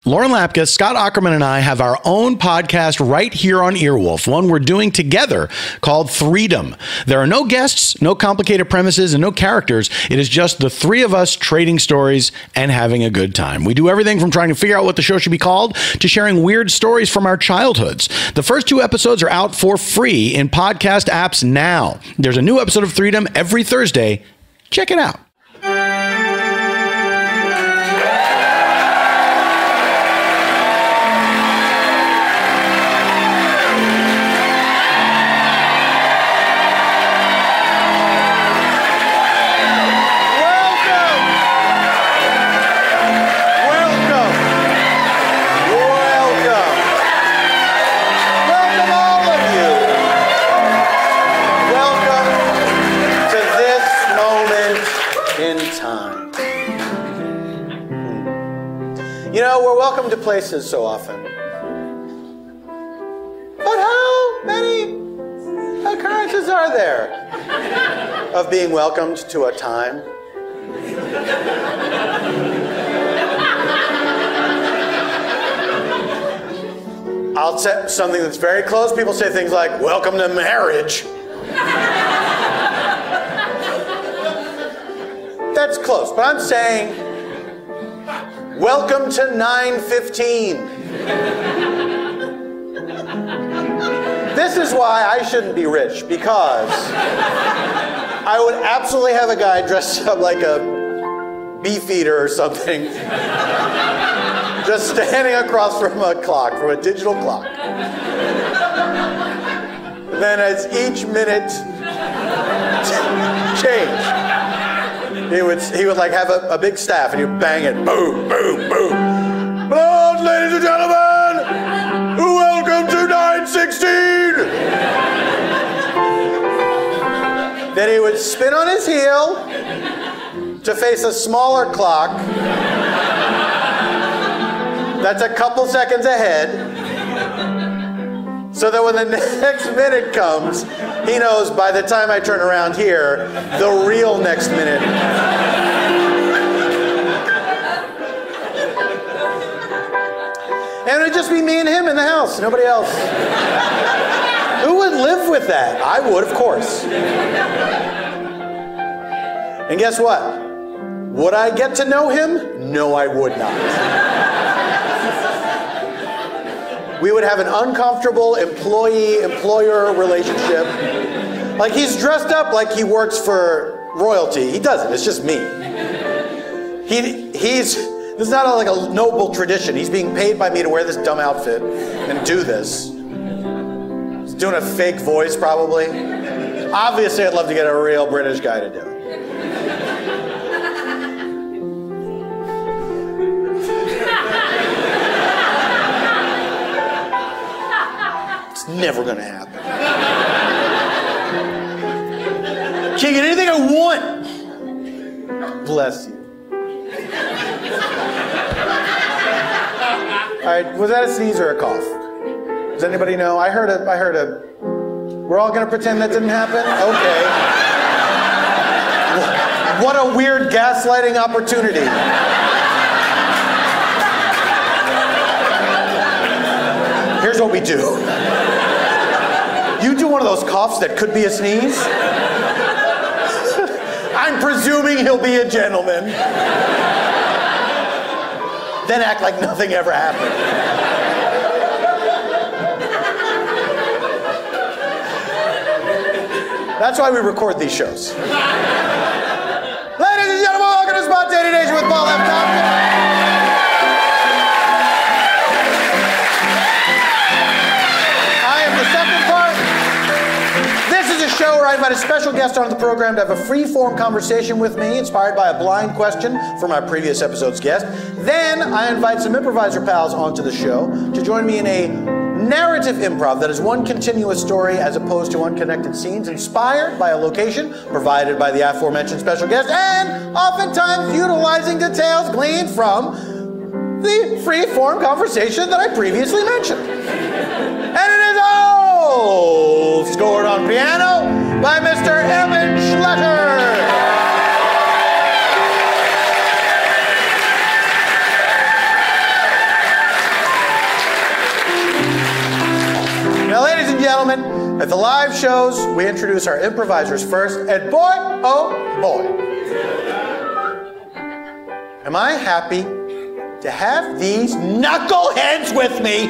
Lauren Lapkus, Scott Ackerman, and I have our own podcast right here on Earwolf, one we're doing together called Freedom. There are no guests, no complicated premises, and no characters. It is just the three of us trading stories and having a good time. We do everything from trying to figure out what the show should be called to sharing weird stories from our childhoods. The first 2 episodes are out for free in podcast apps now. There's a new episode of Freedom every Thursday. Check it out. We're welcome to places so often. But how many occurrences are there of being welcomed to a time? I'll say something that's very close. People say things like, welcome to marriage. That's close, but I'm saying, welcome to 9:15. This is why I shouldn't be rich, because I would absolutely have a guy dressed up like a beefeater or something, just standing across from a clock, from a digital clock. And then as each minute changed, he would like have a big staff and he'd bang it, boom, boom, boom. Hello, ladies and gentlemen, welcome to 9:16. Then he would spin on his heel to face a smaller clock that's a couple seconds ahead, so that when the next minute comes, he knows by the time I turn around here, the real next minute. And it'd just be me and him in the house, nobody else. Who would live with that? I would, of course. And guess what? Would I get to know him? No, I would not. We would have an uncomfortable employee-employer relationship. Like, he's dressed up like he works for royalty. He doesn't. It's just me. This is not like a noble tradition. He's being paid by me to wear this dumb outfit and do this. He's doing a fake voice, probably. Obviously, I'd love to get a real British guy to do it. Never gonna happen. Can't get anything I want. Bless you. All right, was that a sneeze or a cough? Does anybody know? I heard a. We're all gonna pretend that didn't happen? Okay. What a weird gaslighting opportunity. Here's what we do. You do one of those coughs that could be a sneeze. I'm presuming he'll be a gentleman. Then act like nothing ever happened. That's why we record these shows. Ladies and gentlemen, welcome to Spontaneanation with Paul F. Show where I invite a special guest onto the program to have a free-form conversation with me, inspired by a blind question from our previous episode's guest. Then I invite some improviser pals onto the show to join me in a narrative improv that is one continuous story as opposed to unconnected scenes, inspired by a location provided by the aforementioned special guest, and oftentimes utilizing details gleaned from the free-form conversation that I previously mentioned. And it is all scored on piano by Mr. Eban Schletter. gentlemen, at the live shows, we introduce our improvisers first, and boy, oh boy, am I happy to have these knuckleheads with me.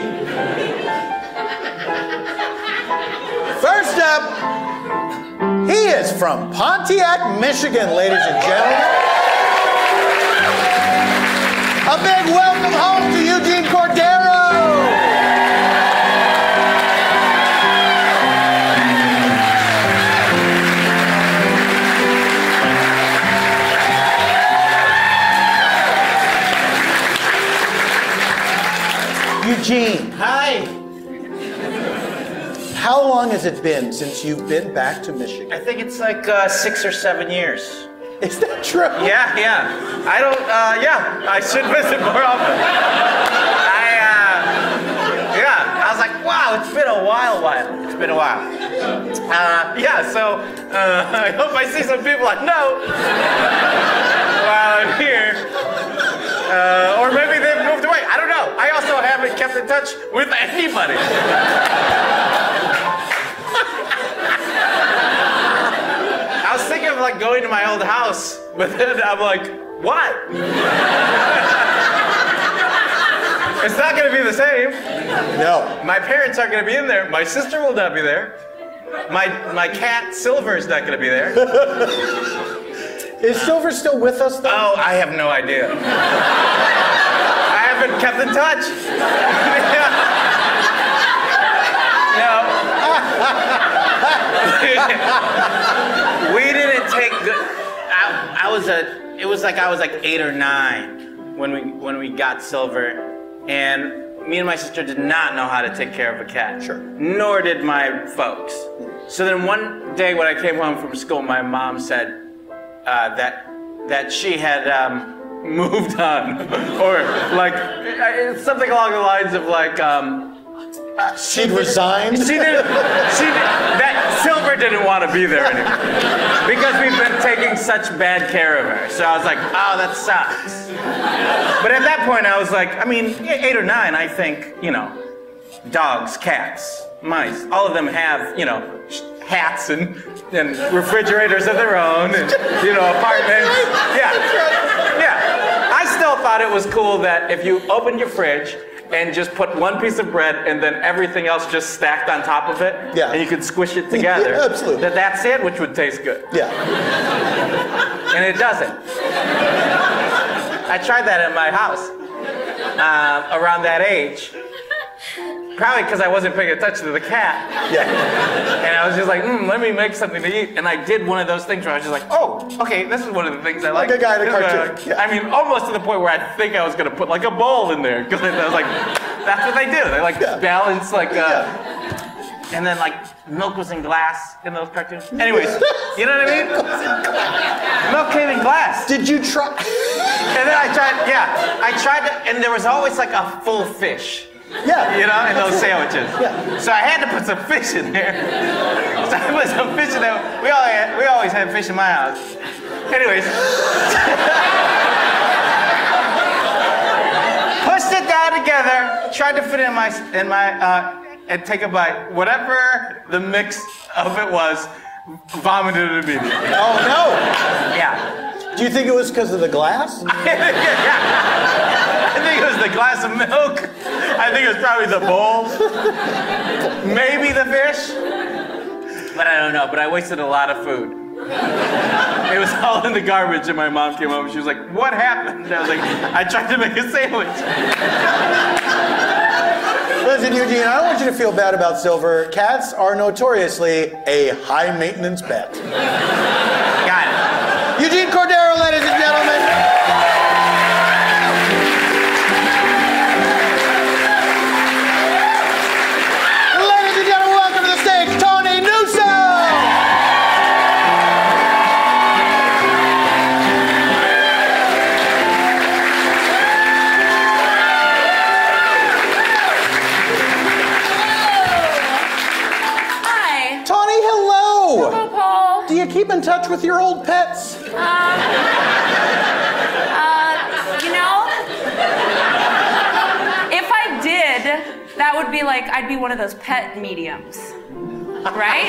First up, he is from Pontiac, Michigan, ladies and gentlemen. A big welcome home to Eugene Cordero. Eugene. Hi. How long has it been since you've been back to Michigan? I think it's like 6 or 7 years. Is that true? Yeah. I don't, I should visit more often. I was like, wow, it's been a while. It's been a while. I hope I see some people I know while I'm here. Or maybe they've moved away. I don't know. I also haven't kept in touch with anybody. I was thinking of like going to my old house, but then I'm like, what? It's not going to be the same. No. My parents aren't going to be in there. My sister will not be there. My cat Silver is not going to be there. Is Silver still with us, though? Oh, I have no idea. I haven't kept in touch. No. We didn't take good. It was like I was like 8 or 9 when we got Silver, and me and my sister did not know how to take care of a cat. Sure. Nor did my folks. So then one day when I came home from school, my mom said that she had moved on, or like something along the lines of like she'd resigned? That Silver didn't want to be there anymore because we've been taking such bad care of her. So I was like, oh, that sucks. But at that point I was like, I mean, 8 or 9, I think, dogs, cats, mice, all of them have, hats and refrigerators of their own, and apartments. Yeah. I still thought it was cool that if you opened your fridge and just put one piece of bread and then everything else just stacked on top of it, and you could squish it together, yeah, absolutely. that sandwich would taste good. Yeah. And it doesn't. I tried that at my house around that age. Probably because I wasn't paying attention to the cat. Yeah. And I was just like, let me make something to eat. And I did one of those things where I was just like, oh, okay, this is one of the things I like. Like a guy in a cartoon. Yeah. I mean, almost to the point where I think I was going to put like a bowl in there. Because I was like, that's what they do. They like balance like, and then like milk was in glass in those cartoons. Anyways, you know what I mean? Milk came in glass. Did you try? And then I tried to, and there was always like a full fish. Yeah. In those sandwiches. Yeah. So I had to put some fish in there. So I put some fish in there. We always had fish in my house. Anyways. Pushed it down together, tried to fit it in my and take a bite. Whatever the mix of it was, vomited it immediately. Oh no. Yeah. Do you think it was because of the glass? Yeah. I think it was the glass of milk. I think it was probably the bowl. Maybe the fish. But I don't know. But I wasted a lot of food. It was all in the garbage, and my mom came home and she was like, what happened? And I was like, I tried to make a sandwich. Listen, Eugene, I don't want you to feel bad about Silver. Cats are notoriously a high-maintenance pet. Got it. Eugene Cordero, ladies and gentlemen. Ladies and gentlemen, welcome to the stage, Tawny, Newsome. Hi. Tawny, hello. Hello, Paul. Do you keep in touch with your old pets? If I did, that would be like, I'd be one of those pet mediums. right?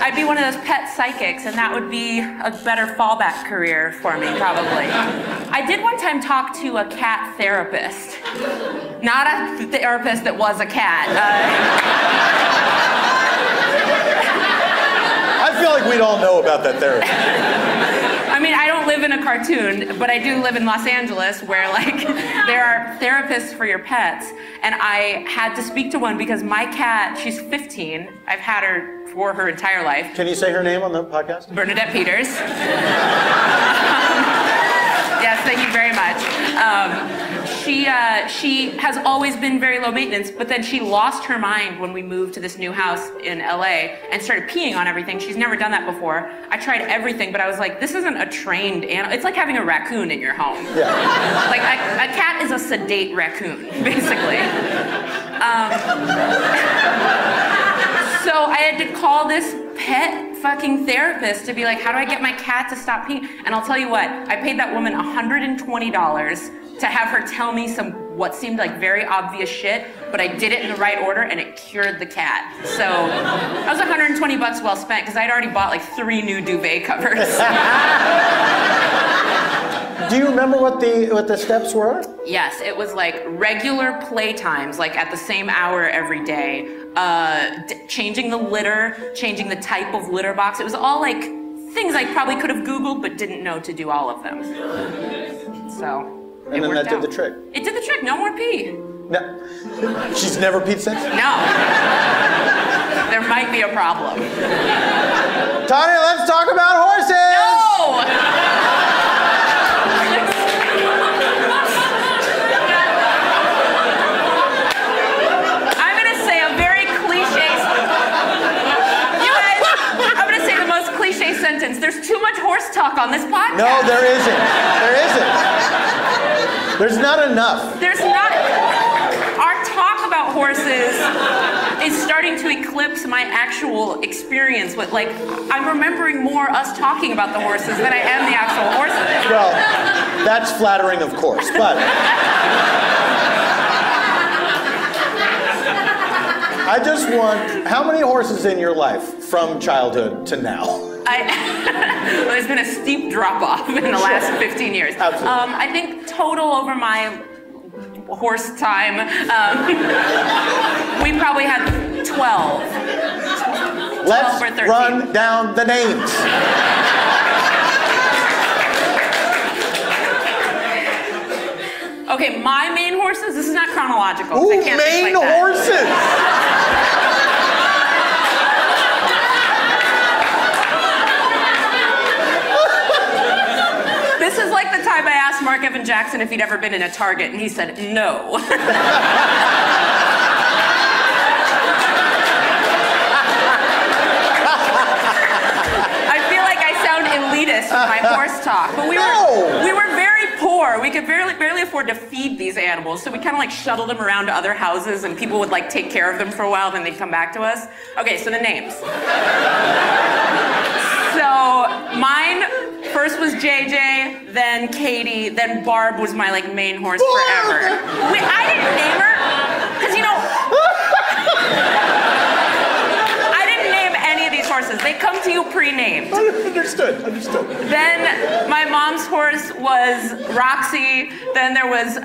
I'd be one of those pet psychics, and that would be a better fallback career for me, probably. I did one time talk to a cat therapist. Not a therapist that was a cat. I feel like we'd all know about that therapist. I mean, I don't live in a cartoon, but I do live in Los Angeles where, like, there are therapists for your pets. And I had to speak to one because my cat, she's 15. I've had her for her entire life. Can you say her name on the podcast? Bernadette Peters. Yes, thank you very much. She has always been very low maintenance, but then she lost her mind when we moved to this new house in LA and started peeing on everything. She's never done that before. I tried everything, but I was like, this isn't a trained animal. It's like having a raccoon in your home. Yeah. Like, a cat is a sedate raccoon, basically. So I had to call this pet fucking therapist to be like, how do I get my cat to stop peeing? And I'll tell you what, I paid that woman $120 to have her tell me some what seemed like very obvious shit, but I did it in the right order and it cured the cat. So that was $120 well spent because I'd already bought like 3 new duvet covers. Do you remember what the steps were? Yes, it was like regular play times, like at the same hour every day. Changing the litter, changing the type of litter box. It was all like things I probably could have Googled but didn't know to do all of them. So. And then that did the trick. It did the trick. No more pee. No. She's never peed since? No. There might be a problem. Tawny, let's talk about horses! No! I'm going to say a very cliche... You guys, I'm going to say the most cliche sentence. There's too much horse talk on this podcast. No, there isn't. There isn't. There's not enough. There's not. Our talk about horses is starting to eclipse my actual experience with, like, I'm remembering more us talking about the horses than I am the actual horses. Well, that's flattering, of course, but I just want, how many horses in your life from childhood to now? Well, there's been a steep drop-off in the last 15 years. Absolutely. I think total over my horse time, we probably had 12. Let's 12 or 13. run down the names. Okay, my main horses, this is not chronological. Ooh, I can't think main like that. horses! This is like the time I asked Mark Evan Jackson if he'd ever been in a Target, and he said no. I feel like I sound elitist with my horse talk, but we were very poor. We could barely afford to feed these animals, so we kind of like shuttled them around to other houses, and people would like take care of them for a while, then they'd come back to us. Okay, so the names. So mine first was JJ, then Katie, then Barb was my like main horse forever. Wait, I didn't name her, because you know, I didn't name any of these horses. They come to you pre-named. Understood. Then my mom's horse was Roxy, then there was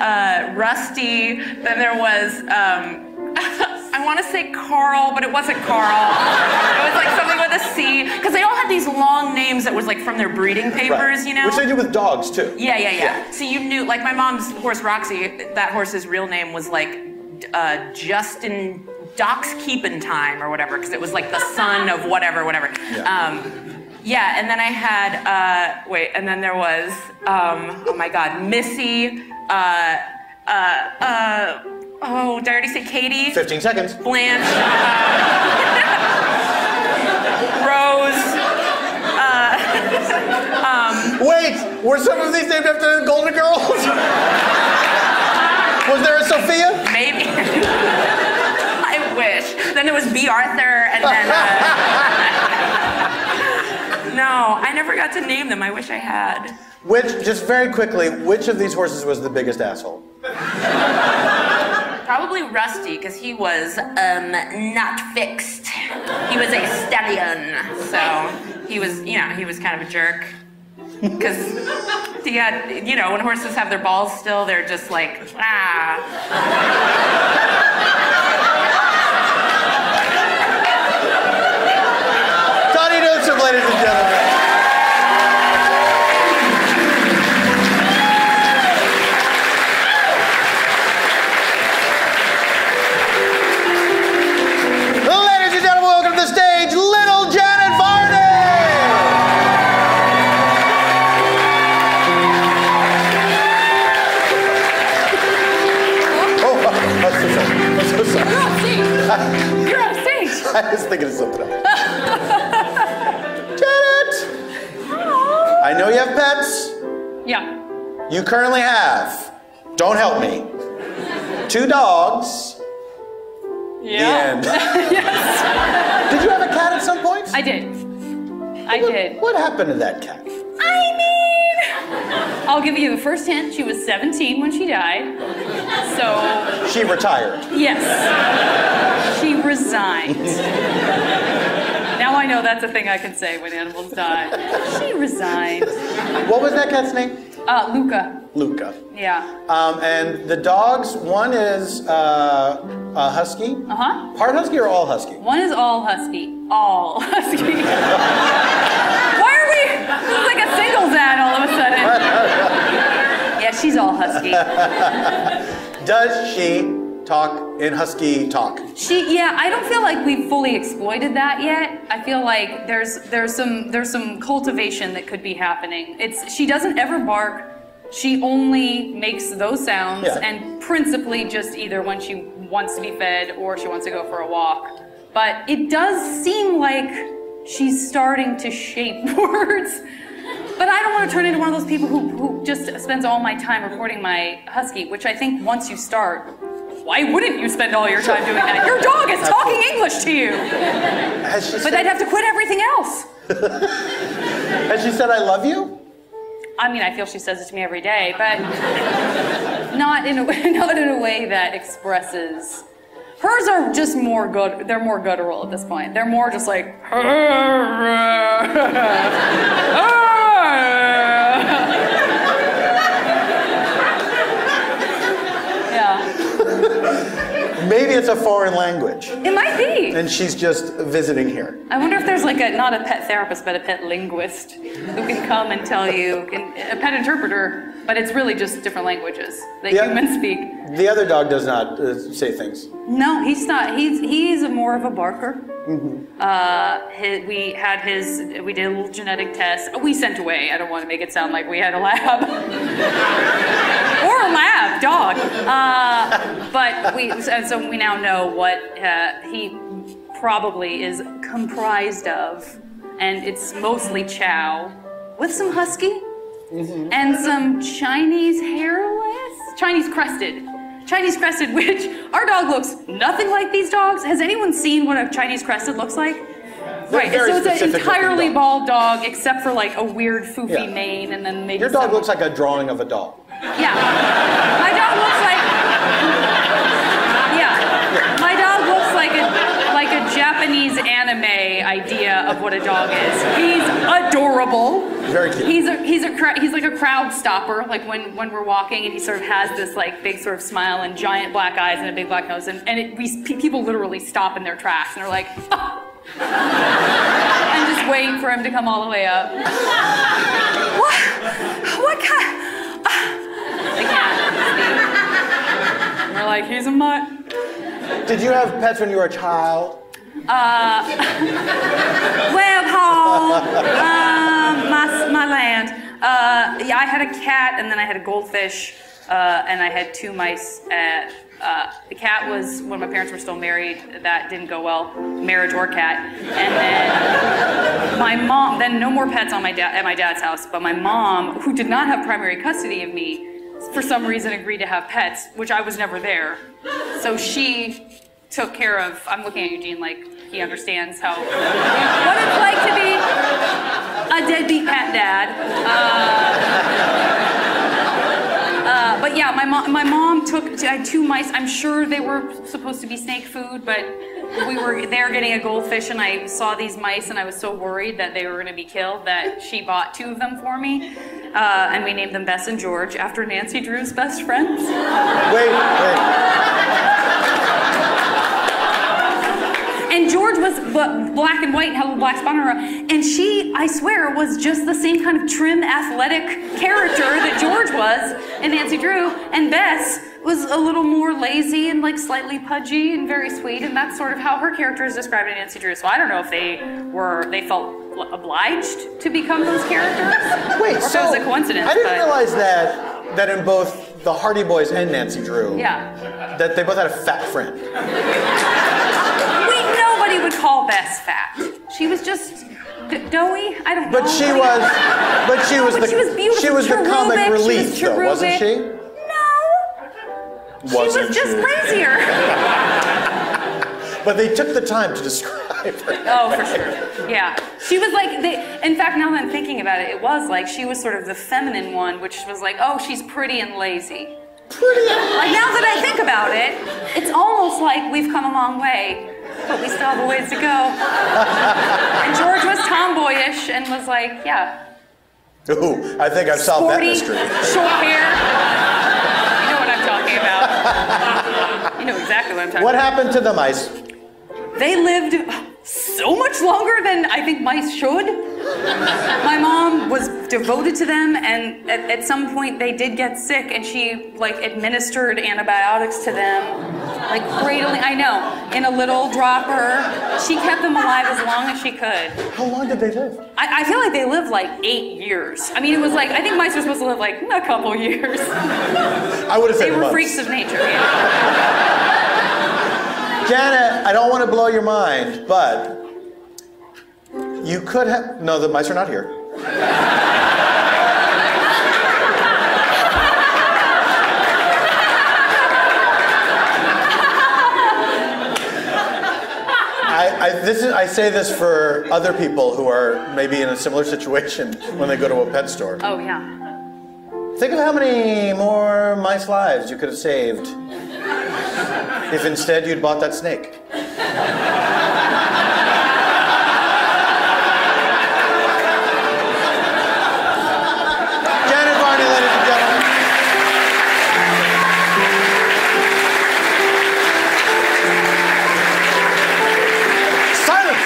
Rusty, then there was, I want to say Carl, but it wasn't Carl. It was like something with a C, because they all had these long names that was like from their breeding papers, Right. you know? Which they do with dogs, too. Yeah. So you knew, like my mom's horse Roxy, that horse's real name was like Justin Doc's Keepin' Time or whatever, because it was like the son of whatever. Yeah. And then I had, and then there was, oh my God, Missy, oh, did I already say Katie? 15 seconds. Blanche, Rose, Wait, were some of these named after the Golden Girls? Was there a Sophia? maybe. I wish. Then there was B. Arthur, and then, no, I never got to name them. I wish I had. Just very quickly, which of these horses was the biggest asshole? Probably Rusty, because he was not fixed. He was a stallion, so he was, you know, he was kind of a jerk. Because he had, you know, when horses have their balls still, they're just like, ah. Tawny Newsome, ladies and gentlemen. Ladies and gentlemen, welcome to the stage, Little Janet Varney. I'm so sorry. You're on stage. You're on stage. I was thinking of something else. Janet! I know you have pets. Yeah. You currently have, don't help me, 2 dogs. Yeah. The end. Yes. Did you have a cat at some point? I did. I did. What happened to that cat? I mean, I'll give you the first hint. She was 17 when she died. So. She retired. Yes. She resigned. Now I know that's a thing I can say when animals die. She resigned. What was that cat's name? Luca. Luca. Yeah. And the dogs, one is a husky. Uh-huh. Part husky or all husky? One is all husky. All husky. Why are we? This is like a singles ad all of a sudden. Yeah, she's all husky. Does she talk in husky talk? Yeah, I don't feel like we've fully exploited that yet. I feel like there's some cultivation that could be happening. She doesn't ever bark. She only makes those sounds, and principally just either when she wants to be fed or she wants to go for a walk. But it does seem like she's starting to shape words. But I don't want to turn into one of those people who just spends all my time recording my husky, which I think once you start, why wouldn't you spend all your time doing that? Your dog is talking English to you. But I'd have to quit everything else. Has she said, I love you? I mean, I feel she says it to me every day, but not in a way that expresses. Hers are just more good. They're more guttural at this point. They're more just like. Yeah. Maybe it's a foreign language. It might be. And she's just visiting here. I wonder if there's like not a pet therapist, but a pet linguist who can come and tell you, a pet interpreter, but it's really just different languages that humans speak. The other dog does not say things. No, he's not. He's more of a barker. Mm-hmm. We did a little genetic test. We sent away. I don't want to make it sound like we had a lab. Or a lab dog. So we now know what he probably is comprised of, and it's mostly chow with some husky and some Chinese hairless, Chinese crested, which our dog looks nothing like these dogs. Has anyone seen what a Chinese crested looks like? Right, so it's an entirely bald dog, except for like a weird foofy mane, and then maybe your dog looks like a drawing of a dog. Yeah, my dog looks like. Yeah, my dog looks like a Japanese anime idea of what a dog is. He's adorable. Very cute. He's like a crowd stopper, like when we're walking, and he sort of has this like big sort of smile and giant black eyes and a big black nose, and people literally stop in their tracks and are like, oh. And just wait for him to come all the way up. What kind? They can't speak. And we're like, he's a mutt. Did you have pets when you were a child? Well, Paul, my land. Yeah, I had a cat, and then I had a goldfish, and I had 2 mice. The cat was when my parents were still married. That didn't go well, marriage or cat. And then my mom. Then no more pets on at my dad's house. But my mom, who did not have primary custody of me, for some reason agreed to have pets, which I was never there. So she took care of. I'm looking at Eugene like he understands what it's like to be a deadbeat pet dad. But yeah, my mom I had 2 mice. I'm sure they were supposed to be snake food, but we were there getting a goldfish, and I saw these mice, and I was so worried that they were going to be killed that she bought 2 of them for me, and we named them Bess and George after Nancy Drew's best friends. Wait. And George was black and white and had a little black spot on her. And she, I swear, was just the same kind of trim, athletic character that George was in Nancy Drew. And Bess was a little more lazy and like slightly pudgy and very sweet. And that's sort of how her character is described in Nancy Drew. So I don't know if they felt obliged to become those characters. Wait, or so if it was a coincidence. I didn't realize that in both the Hardy Boys and Nancy Drew, that they both had a fat friend. Nobody would call Bess fat. She was just doughy. I don't know. But she was beautiful. She was the comic relief, though, wasn't she? No. She was just lazier. But they took the time to describe her. Oh, for sure. Yeah. She was like, in fact, now that I'm thinking about it, it was like she was sort of the feminine one, which was like, oh, she's pretty and lazy. Like, now that I think about it, it's almost like we've come a long way. But we still have a ways to go. And George was tomboyish and was like, yeah. Ooh, I think I've solved that mystery. Short hair. You know what I'm talking about. You know exactly what I'm talking about. What happened to the mice? They lived so much longer than I think mice should. My mom was devoted to them, and at some point they did get sick, and she like administered antibiotics to them, like cradling. I know, in a little dropper. She kept them alive as long as she could. How long did they live? I feel like they lived like 8 years. I mean, it was like I think mice were supposed to live like a couple years. I would have said they were months. freaks of nature. Yeah. Janet, I don't want to blow your mind, but you could have... No, the mice are not here. I say this for other people who are maybe in a similar situation when they go to a pet store. Oh, yeah. Think of how many more mice lives you could have saved if instead you'd bought that snake. Janet Varney, ladies and gentlemen. Silence!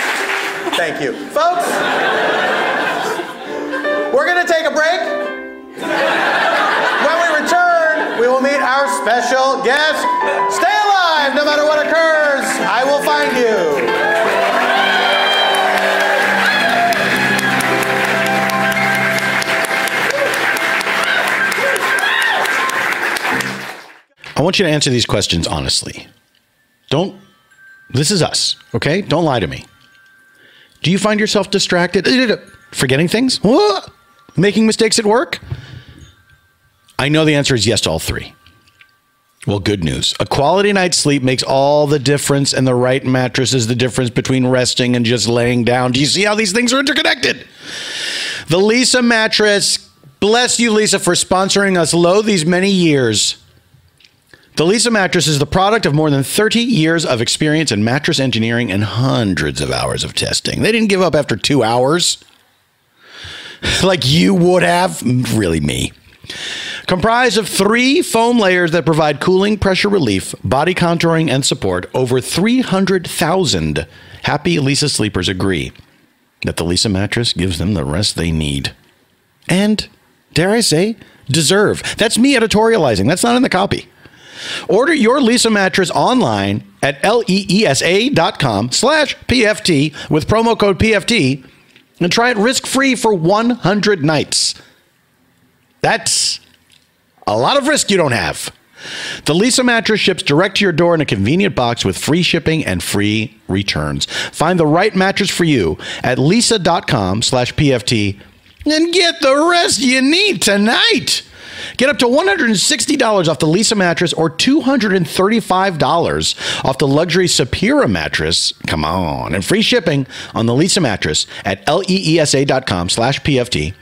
Thank you. Folks, we're going to take a break. When we return, we will meet our special guest. Stay alive, no matter what occurs. I will find you. I want you to answer these questions honestly. This is us, okay? Don't lie to me. Do you find yourself distracted? Forgetting things? What? Making mistakes at work? I know the answer is yes to all 3. Well, good news. A quality night's sleep makes all the difference, and the right mattress is the difference between resting and just laying down. Do you see how these things are interconnected? The Lisa mattress, bless you, Lisa, for sponsoring us these many years. The Lisa mattress is the product of more than 30 years of experience in mattress engineering and hundreds of hours of testing. They didn't give up after 2 hours. Like you would have. Really me. Comprised of 3 foam layers that provide cooling, pressure relief, body contouring, and support, over 300,000 happy Lisa sleepers agree that the Lisa mattress gives them the rest they need. And, dare I say, deserve. That's me editorializing. That's not in the copy. Order your Lisa mattress online at leesa.com/PFT with promo code PFT and try it risk-free for 100 nights. That's a lot of risk you don't have. The Lisa mattress ships direct to your door in a convenient box with free shipping and free returns. Find the right mattress for you at leesa.com/PFT and get the rest you need tonight. Get up to $160 off the Lisa mattress or $235 off the luxury Sapira mattress. Come on. And free shipping on the Lisa mattress at leesa.com/PFT.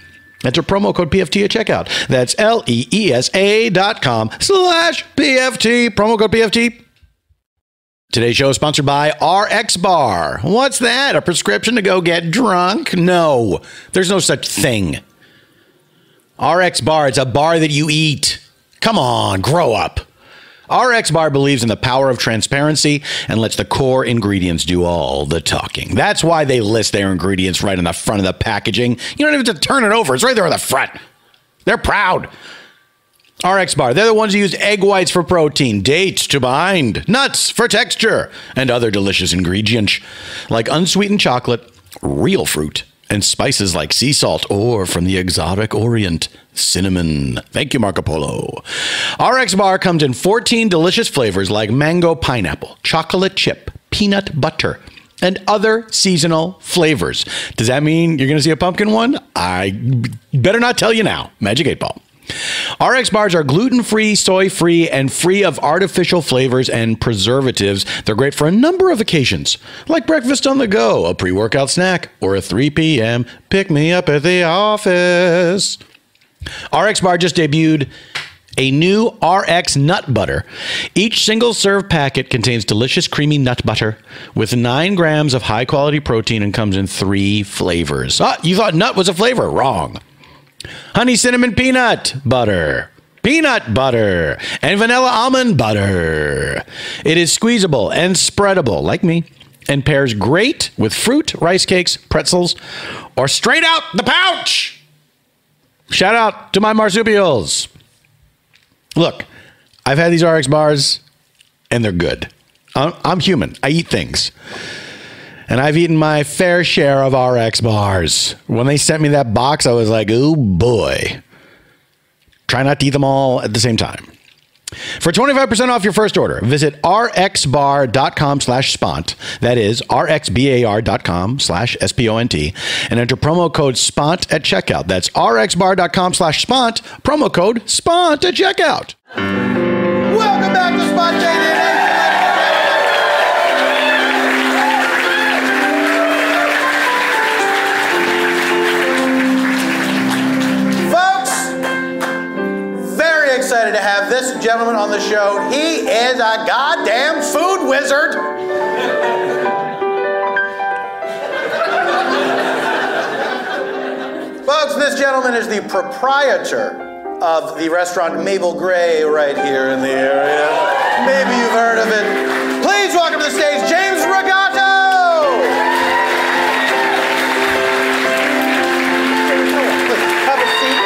Enter promo code PFT at checkout. That's LEESA.com/PFT. Promo code PFT. Today's show is sponsored by RX Bar. What's that? A prescription to go get drunk? No, there's no such thing. RX Bar, it's a bar that you eat. Come on, grow up. RX Bar believes in the power of transparency and lets the core ingredients do all the talking. That's why they list their ingredients right on the front of the packaging. You don't even have to turn it over. It's right there on the front. They're proud. RX Bar, they're the ones who use egg whites for protein, dates to bind, nuts for texture, and other delicious ingredients like unsweetened chocolate, real fruit, and spices like sea salt or, from the exotic Orient, cinnamon. Thank you, Marco Polo. RX Bar comes in 14 delicious flavors like mango pineapple, chocolate chip, peanut butter, and other seasonal flavors. Does that mean you're going to see a pumpkin one? I better not tell you now. Magic 8 Ball. RX Bars are gluten-free, soy-free, and free of artificial flavors and preservatives. They're great for a number of occasions, like breakfast on the go, a pre-workout snack, or a 3 p.m. pick-me-up at the office. RX Bar just debuted a new RX Nut Butter. Each single-serve packet contains delicious creamy nut butter with 9 grams of high-quality protein and comes in 3 flavors. You thought nut was a flavor? Wrong. Honey cinnamon peanut butter, peanut butter, and vanilla almond butter. It is squeezable and spreadable, like me, and pairs great with fruit, rice cakes, pretzels, or straight out the pouch. Shout out to my marsupials. Look, I've had these RX bars, and they're good. I'm human. I eat things. And I've eaten my fair share of RX bars. When they sent me that box, I was like, oh boy. Try not to eat them all at the same time. For 25% off your first order, visit rxbar.com/spont. That is rxbar.com/SPONT. And enter promo code SPONT at checkout. That's rxbar.com/spont. Promo code SPONT at checkout. Welcome back to Spontaneanation. Excited to have this gentleman on the show. He is a goddamn food wizard. Folks, this gentleman is the proprietor of the restaurant Mabel Gray right here in the area. Maybe you've heard of it. Please welcome to the stage, James Rigato. Have a seat.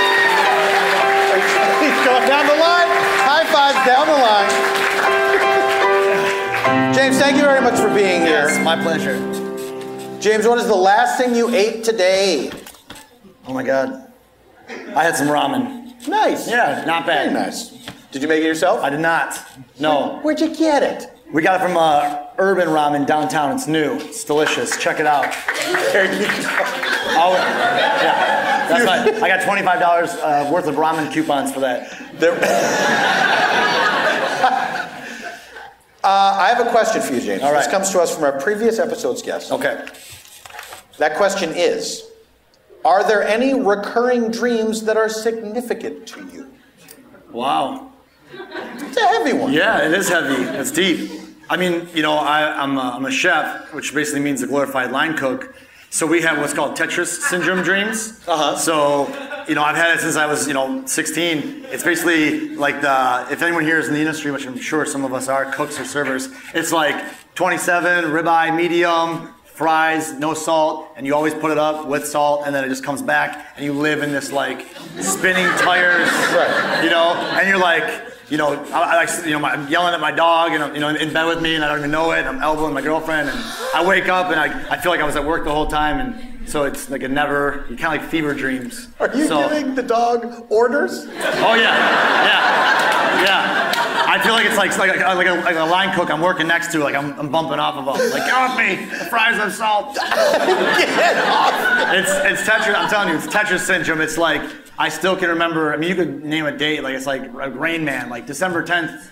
Down the line. High fives down the line. James, thank you very much for being here. Yes, my pleasure. James, what is the last thing you ate today? Oh my God. I had some ramen. Nice. Yeah, not bad. Very nice. Did you make it yourself? I did not. No. Where'd you get it? We got it from Urban Ramen downtown. It's new. It's delicious. Check it out. There you go. Oh, yeah. That's right. I got $25 worth of ramen coupons for that. I have a question for you, James. All right. This comes to us from our previous episode's guest. Okay. That question is, are there any recurring dreams that are significant to you? Wow. It's a heavy one. Yeah, it is heavy. It's deep. I mean, you know, I'm a chef, which basically means a glorified line cook. So we have what's called Tetris syndrome dreams. So, you know, I've had it since I was, 16. It's basically like if anyone here is in the industry, which I'm sure some of us are, cooks or servers, it's like 27, ribeye, medium, fries, no salt, and you always put it up with salt, and then it just comes back, and you live in this like spinning tires, right. And you're like, I'm yelling at my dog, and in bed with me, and I don't even know it. And I'm elbowing my girlfriend, and I wake up, and I feel like I was at work the whole time, and so it's like you kind of like fever dreams. Are you giving the dog orders? Oh yeah. I feel like it's like a line cook I'm working next to, like I'm bumping off of them, like get off me, the fries have salt. Get off. It's Tetris. I'm telling you, it's Tetris syndrome. It's like I still can remember. I mean, you could name a date, like it's like Rain Man, like December 10th,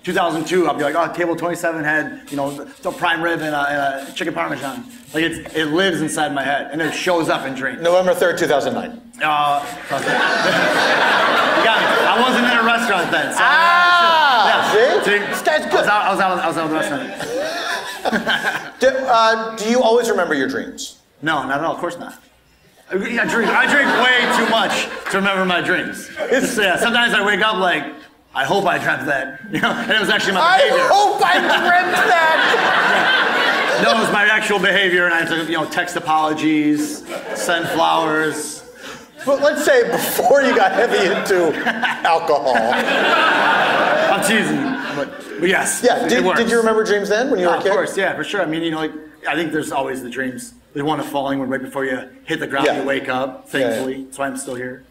2002. I'll be like, oh, table 27 had, the prime rib and a chicken parmesan. Like it lives inside my head, and it shows up in dreams. November 3rd, 2009. You got me. I wasn't in a restaurant then. So see? This guy's good. I was out of the restaurant. Do you always remember your dreams? No, not at all. Of course not. I drink way too much to remember my dreams. Sometimes I wake up like, I hope I dreamt that. And it was actually my behavior. I hope I dreamt that! No, it was my actual behavior, and I had to, text apologies, send flowers. But let's say before you got heavy into alcohol. I'm teasing, but yes. Yeah, did you remember dreams then when you were a kid? Of course, yeah, for sure. I mean, I think there's always the dreams. There's one of falling when right before you hit the ground, you wake up, thankfully. Yeah. That's why I'm still here.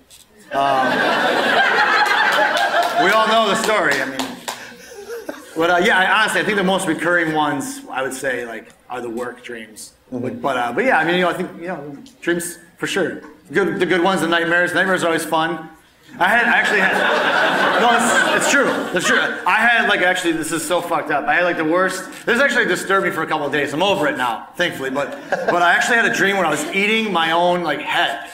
We all know the story, I mean. But honestly, I think the most recurring ones, I would say, are the work dreams. Mm-hmm. But yeah, I mean, I think, dreams, for sure. The good ones, the nightmares. Nightmares are always fun. No, it's true. It's true. I had actually, this is so fucked up. I had the worst. This actually disturbed me for a couple of days. I'm over it now, thankfully. But I actually had a dream where I was eating my own head.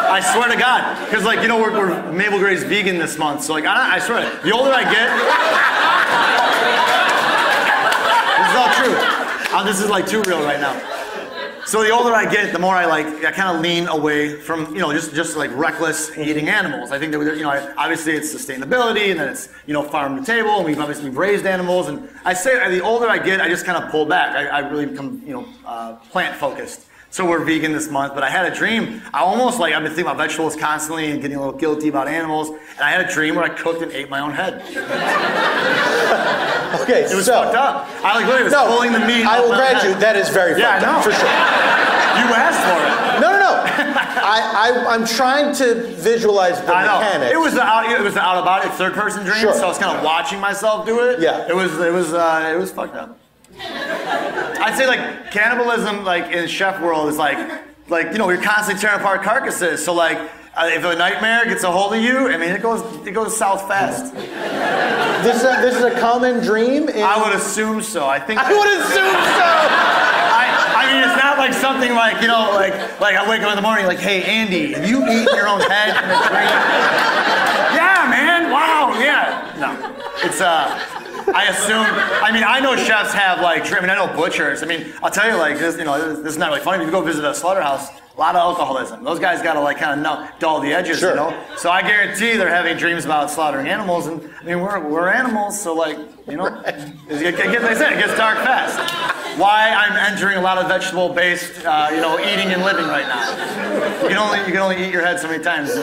I swear to God, because we're Mabel Gray's vegan this month, so I swear, the older I get, this is all true. This is too real right now. So the older I get, the more I kind of lean away from just reckless eating animals. I think that obviously it's sustainability, and then it's farm to table, and we've raised animals, and I say the older I get, I just kind of pull back. I really become plant focused. So we're vegan this month, but I had a dream. I've been thinking about vegetables constantly and getting a little guilty about animals, and I had a dream where I cooked and ate my own head. Okay, it was fucked up. I literally was pulling the meat. I will grant you that is very fucked up, for sure. You asked for it. No. I'm trying to visualize the mechanics. It was an out of body third person dream, so I was kind of watching myself do it. Yeah. It was fucked up. I'd say cannibalism in chef world is you're constantly tearing apart carcasses. So if a nightmare gets a hold of you, I mean it goes south fast. This is a common dream. I would assume so. I would assume so. I mean it's not something I wake up in the morning hey Andy, have you eaten your own head in a dream? Yeah, man. Wow. Yeah. No. It's I know chefs have I know butchers. I mean, I'll tell you this is not really funny. If you go visit a slaughterhouse, a lot of alcoholism. Those guys got to kind of dull the edges, So I guarantee they're having dreams about slaughtering animals, and I mean we're animals, so right. Like I said, it gets dark fast. Why I'm entering a lot of vegetable-based, eating and living right now. You can only eat your head so many times.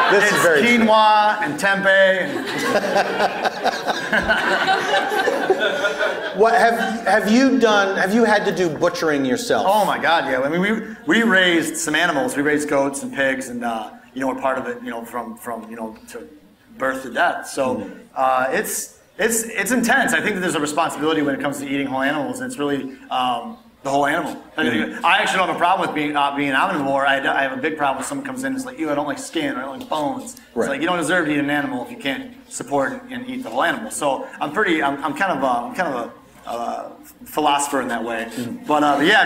This is very quinoa and tempeh. What have you done? Have you had to do butchering yourself? Oh my God, yeah. I mean, we raised some animals. We raised goats and pigs, and we're part of it. From to birth to death. So it's intense. I think that there's a responsibility when it comes to eating whole animals, and it's really the whole animal. I actually don't have a problem with being omnivore. I have a big problem when someone comes in and is like, I don't like skin, or I don't like bones. Right. It's you don't deserve to eat an animal if you can't support and eat the whole animal. So I'm kind of a philosopher in that way. But yeah,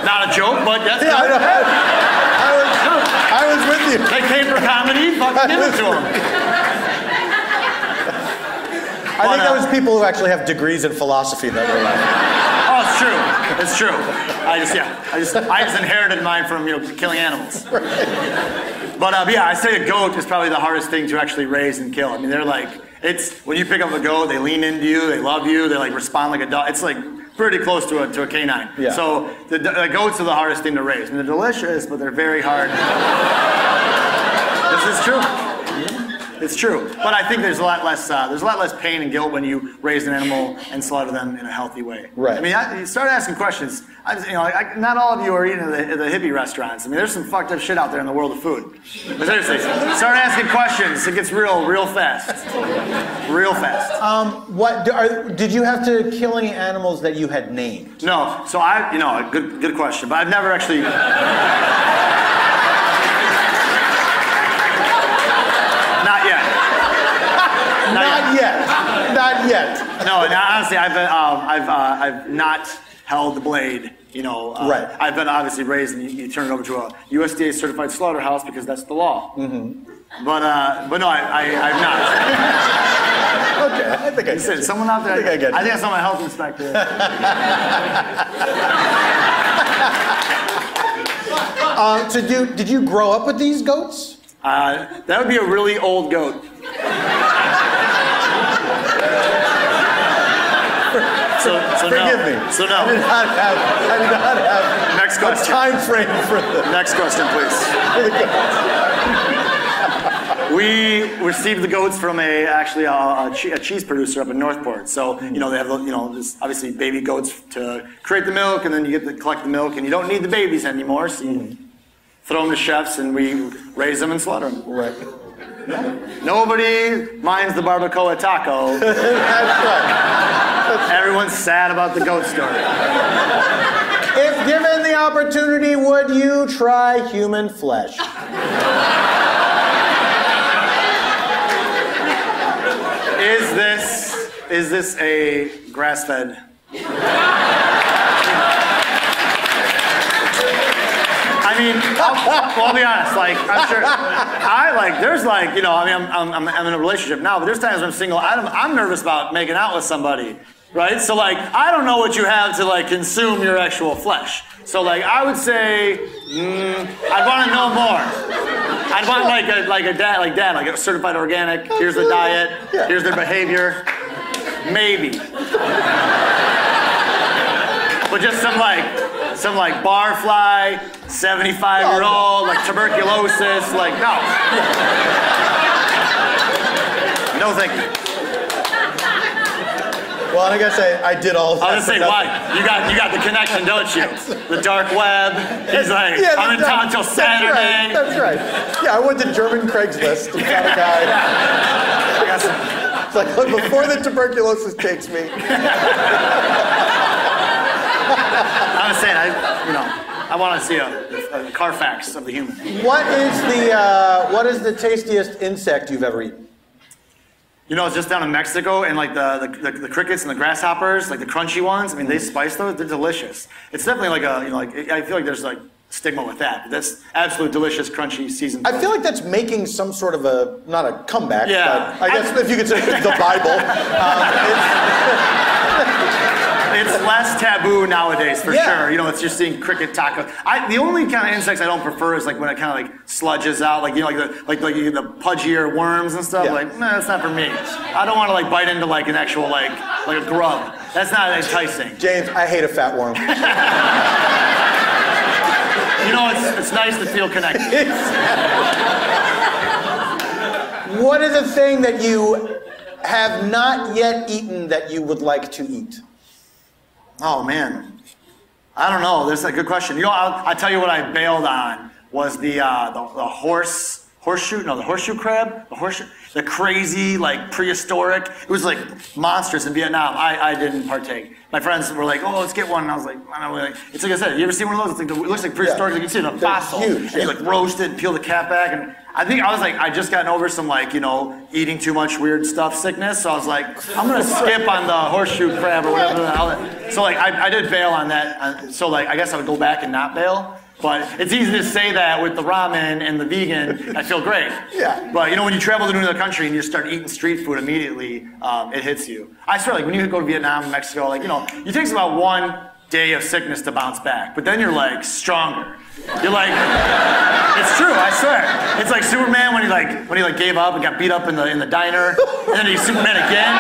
not a joke, but that's I was with you. They came for comedy, fucking give it to them. I think that was people who actually have degrees in philosophy that were like. Oh, it's true. I just inherited mine from killing animals. Right. But I say a goat is probably the hardest thing to actually raise and kill. I mean, they're it's when you pick up a goat, they lean into you, they love you, they respond like a dog. It's pretty close to a canine. Yeah. So the goats are the hardest thing to raise. I mean, they're delicious, but they're very hard. This is true. It's true. But I think there's a lot less pain and guilt when you raise an animal and slaughter them in a healthy way. Right. I mean, you start asking questions. Not all of you are eating at the hippie restaurants. I mean, there's some fucked up shit out there in the world of food. But seriously, start asking questions. It gets real fast. Real fast. Did you have to kill any animals that you had named? No. So good question. But I've never actually. Not yet. No, and honestly, I've not held the blade. Right. I've been obviously raised, and you turn it over to a USDA certified slaughterhouse because that's the law. Mm-hmm. But no, I've not. Okay, I think I get you. Someone out there. I think I saw my health inspector. Did you grow up with these goats? That would be a really old goat. Forgive me. So no. I did not have Next question. a time frame for this. Next question, please. We received the goats from a cheese producer up in Northport. So they have there's obviously baby goats to create the milk, and then you get to collect the milk, and you don't need the babies anymore. So you throw them to chefs, and we raise them and slaughter them. Right. Nobody minds the barbacoa taco. That's right. Everyone's sad about the goat story. If given the opportunity, would you try human flesh? Is this a grass-fed? I mean, I'll be honest. I'm sure. I'm in a relationship now, but there's times when I'm single. I'm nervous about making out with somebody, right? So I don't know what you have to consume your actual flesh. So I would say, I'd want to know more. I'd want dad, a certified organic. Here's the diet. Here's their behavior. Maybe. But just some barfly, 75-year-old, tuberculosis, no. No, thank you. Well, I guess I did all that. I was gonna say, why? You got the connection, don't you? The dark web. He's like, I'm in town until Saturday. That's right. Yeah, I went to German Craigslist and found a guy. It's like, look, before the tuberculosis takes me. I was saying, I want to see a Carfax of the human. What is the tastiest insect you've ever eaten? It's just down in Mexico, and the crickets and the grasshoppers, the crunchy ones. I mean, they spice those; they're delicious. It's definitely I feel like there's stigma with that. But that's absolute delicious, crunchy seasoned. I feel like that's making some sort of not a comeback. Yeah. But I guess if you could say the Bible. It's less taboo nowadays, for sure. It's just seeing cricket taco. The only kind of insects I don't prefer is when it kind of sludges out, the pudgier worms and stuff. Yeah. That's not for me. I don't want to bite into an actual like a grub. That's not enticing. James, I hate a fat worm. It's nice to feel connected. What is a thing that you have not yet eaten that you would like to eat? Oh man, I don't know. That's a good question. I'll tell you what I bailed on was the horseshoe crab, the crazy prehistoric. It was monstrous in Vietnam. I didn't partake. My friends were like, "Oh, let's get one," and I was like, "I don't really." It's like I said, you ever seen one of those? It looks like prehistoric. You can see it in a fossil. Huge. And you roast it and peel the cap back. And I think I was I just gotten over some eating too much weird stuff sickness. So I was like, I'm gonna skip on the horseshoe crab or whatever the hell. So I did bail on that. So I guess I would go back and not bail. But it's easy to say that with the ramen and the vegan. I feel great. Yeah. But when you travel to another country and you start eating street food immediately, it hits you. I swear, when you go to Vietnam, Mexico, it takes about 1 day of sickness to bounce back. But then you're stronger. You're it's true. I swear. It's like Superman when he gave up and got beat up in the diner, and then he's Superman again.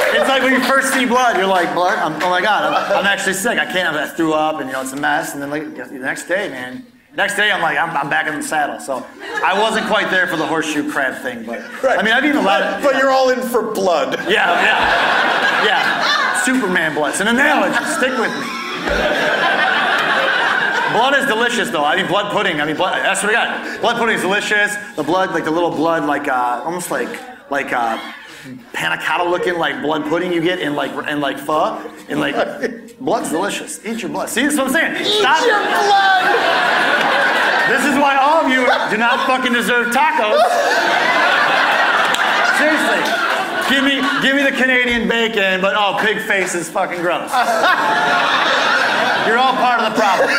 It's like when you first see blood, you're like, blood? Oh my God, I'm actually sick. I can't have that. I threw up, and it's a mess. And then the next day, man, Next day, I'm like, I'm back in the saddle. So I wasn't quite there for the horseshoe crab thing, but I mean, I've eaten a lot of. But you're all in for blood. Yeah. Superman blood. It's an analogy. Stick with me. Blood is delicious, though. I mean, blood pudding. I mean, blood. That's what I got. Blood pudding is delicious. The blood, like the little blood, like almost like panna cotta looking like blood pudding you get in like pho. And like blood's delicious. Eat your blood. See, that's what I'm saying. Stop. Eat your blood. This is why all of you do not fucking deserve tacos. Seriously. Give me the Canadian bacon, but pig face is fucking gross. You're all part of the problem.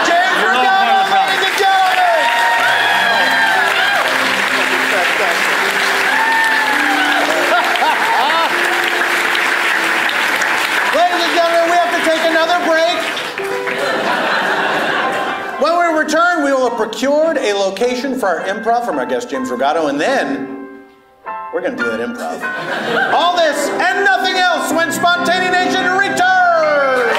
James Rigato, ladies and gentlemen. Ladies and gentlemen, we have to take another break. When we return, we will have procured a location for our improv from our guest James Rigato, and then we're going to do that improv. All this and nothing else when Spontaneanation returns.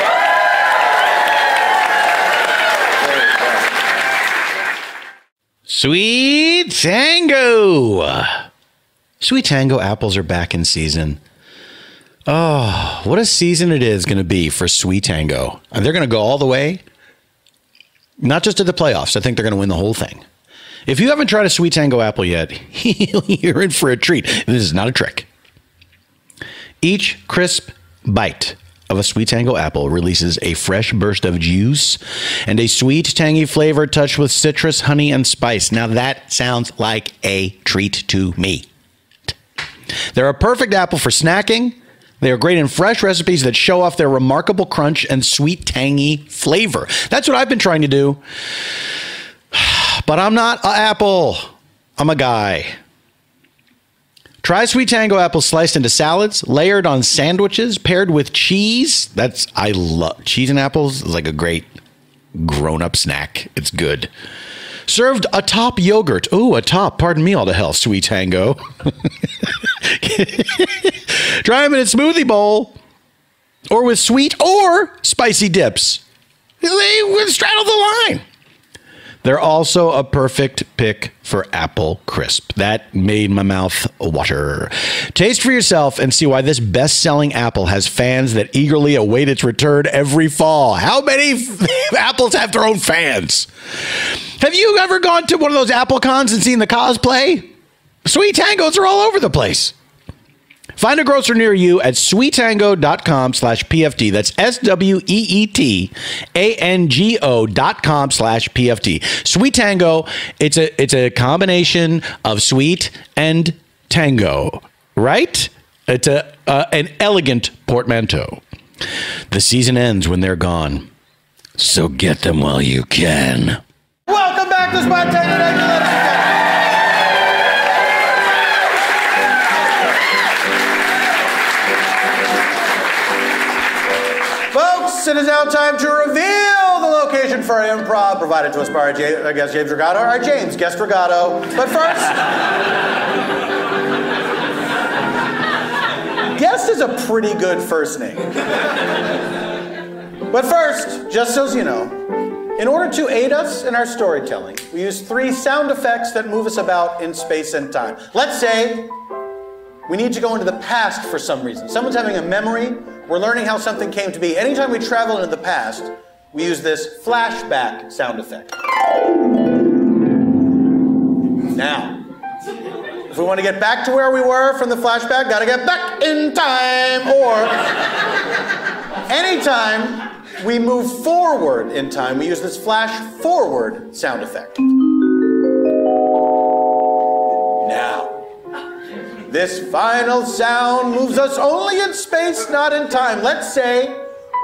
Sweet Tango. Sweet Tango apples are back in season. Oh, what a season it is going to be for Sweet Tango. And they're going to go all the way, not just to the playoffs. I think they're going to win the whole thing. If you haven't tried a Sweet Tango apple yet, you're in for a treat. This is not a trick. Each crisp bite of a Sweet Tango apple releases a fresh burst of juice and a sweet, tangy flavor touched with citrus, honey, and spice. Now that sounds like a treat to me. They're a perfect apple for snacking. They are great in fresh recipes that show off their remarkable crunch and sweet, tangy flavor. That's what I've been trying to do. But I'm not an apple. I'm a guy. Try Sweet Tango apples sliced into salads, layered on sandwiches, paired with cheese. I love cheese and apples. It's like a great grown-up snack. It's good. Served atop yogurt. Ooh, atop. Pardon me all to hell, Sweet Tango. Try them in a smoothie bowl or with sweet or spicy dips. They would straddle the line. They're also a perfect pick for apple crisp. That made my mouth water. Taste for yourself and see why this best-selling apple has fans that eagerly await its return every fall. How many apples have their own fans? Have you ever gone to one of those apple cons and seen the cosplay? Sweet Tangos are all over the place. Find a grocer near you at sweettango.com/PFT. That's SWEETANGO.com/PFT. Sweet Tango, it's a combination of sweet and tango, right? It's an elegant portmanteau. The season ends when they're gone, so get them while you can. Welcome back to Spontaneanation. Folks, it is now time to reveal the location for our improv provided to us by our guest James Rigato, our James guest Rigato. But first, guest is a pretty good first name. But first, just so you know, in order to aid us in our storytelling, we use 3 sound effects that move us about in space and time. Let's say we need to go into the past for some reason. Someone's having a memory. We're learning how something came to be. Anytime we travel into the past, we use this flashback sound effect. Now, if we want to get back to where we were from the flashback, gotta get back in time. Or anytime we move forward in time, we use this flash forward sound effect. Now, this final sound moves us only in space, not in time. Let's say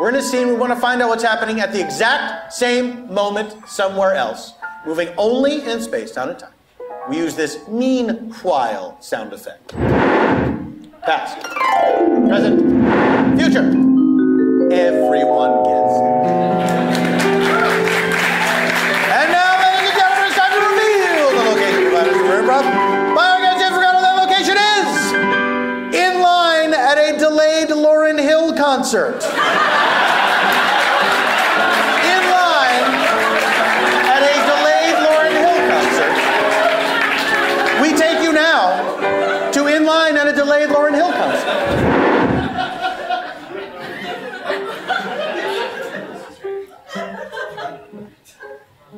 we're in a scene, we want to find out what's happening at the exact same moment somewhere else. Moving only in space, not in time. We use this meanwhile sound effect. Past, present, future. Everyone gets it. And now, ladies and gentlemen, it's time to reveal the location provided for improv. By our guest, James Rigato, that location is in line at a delayed Lauryn Hill concert. In line at a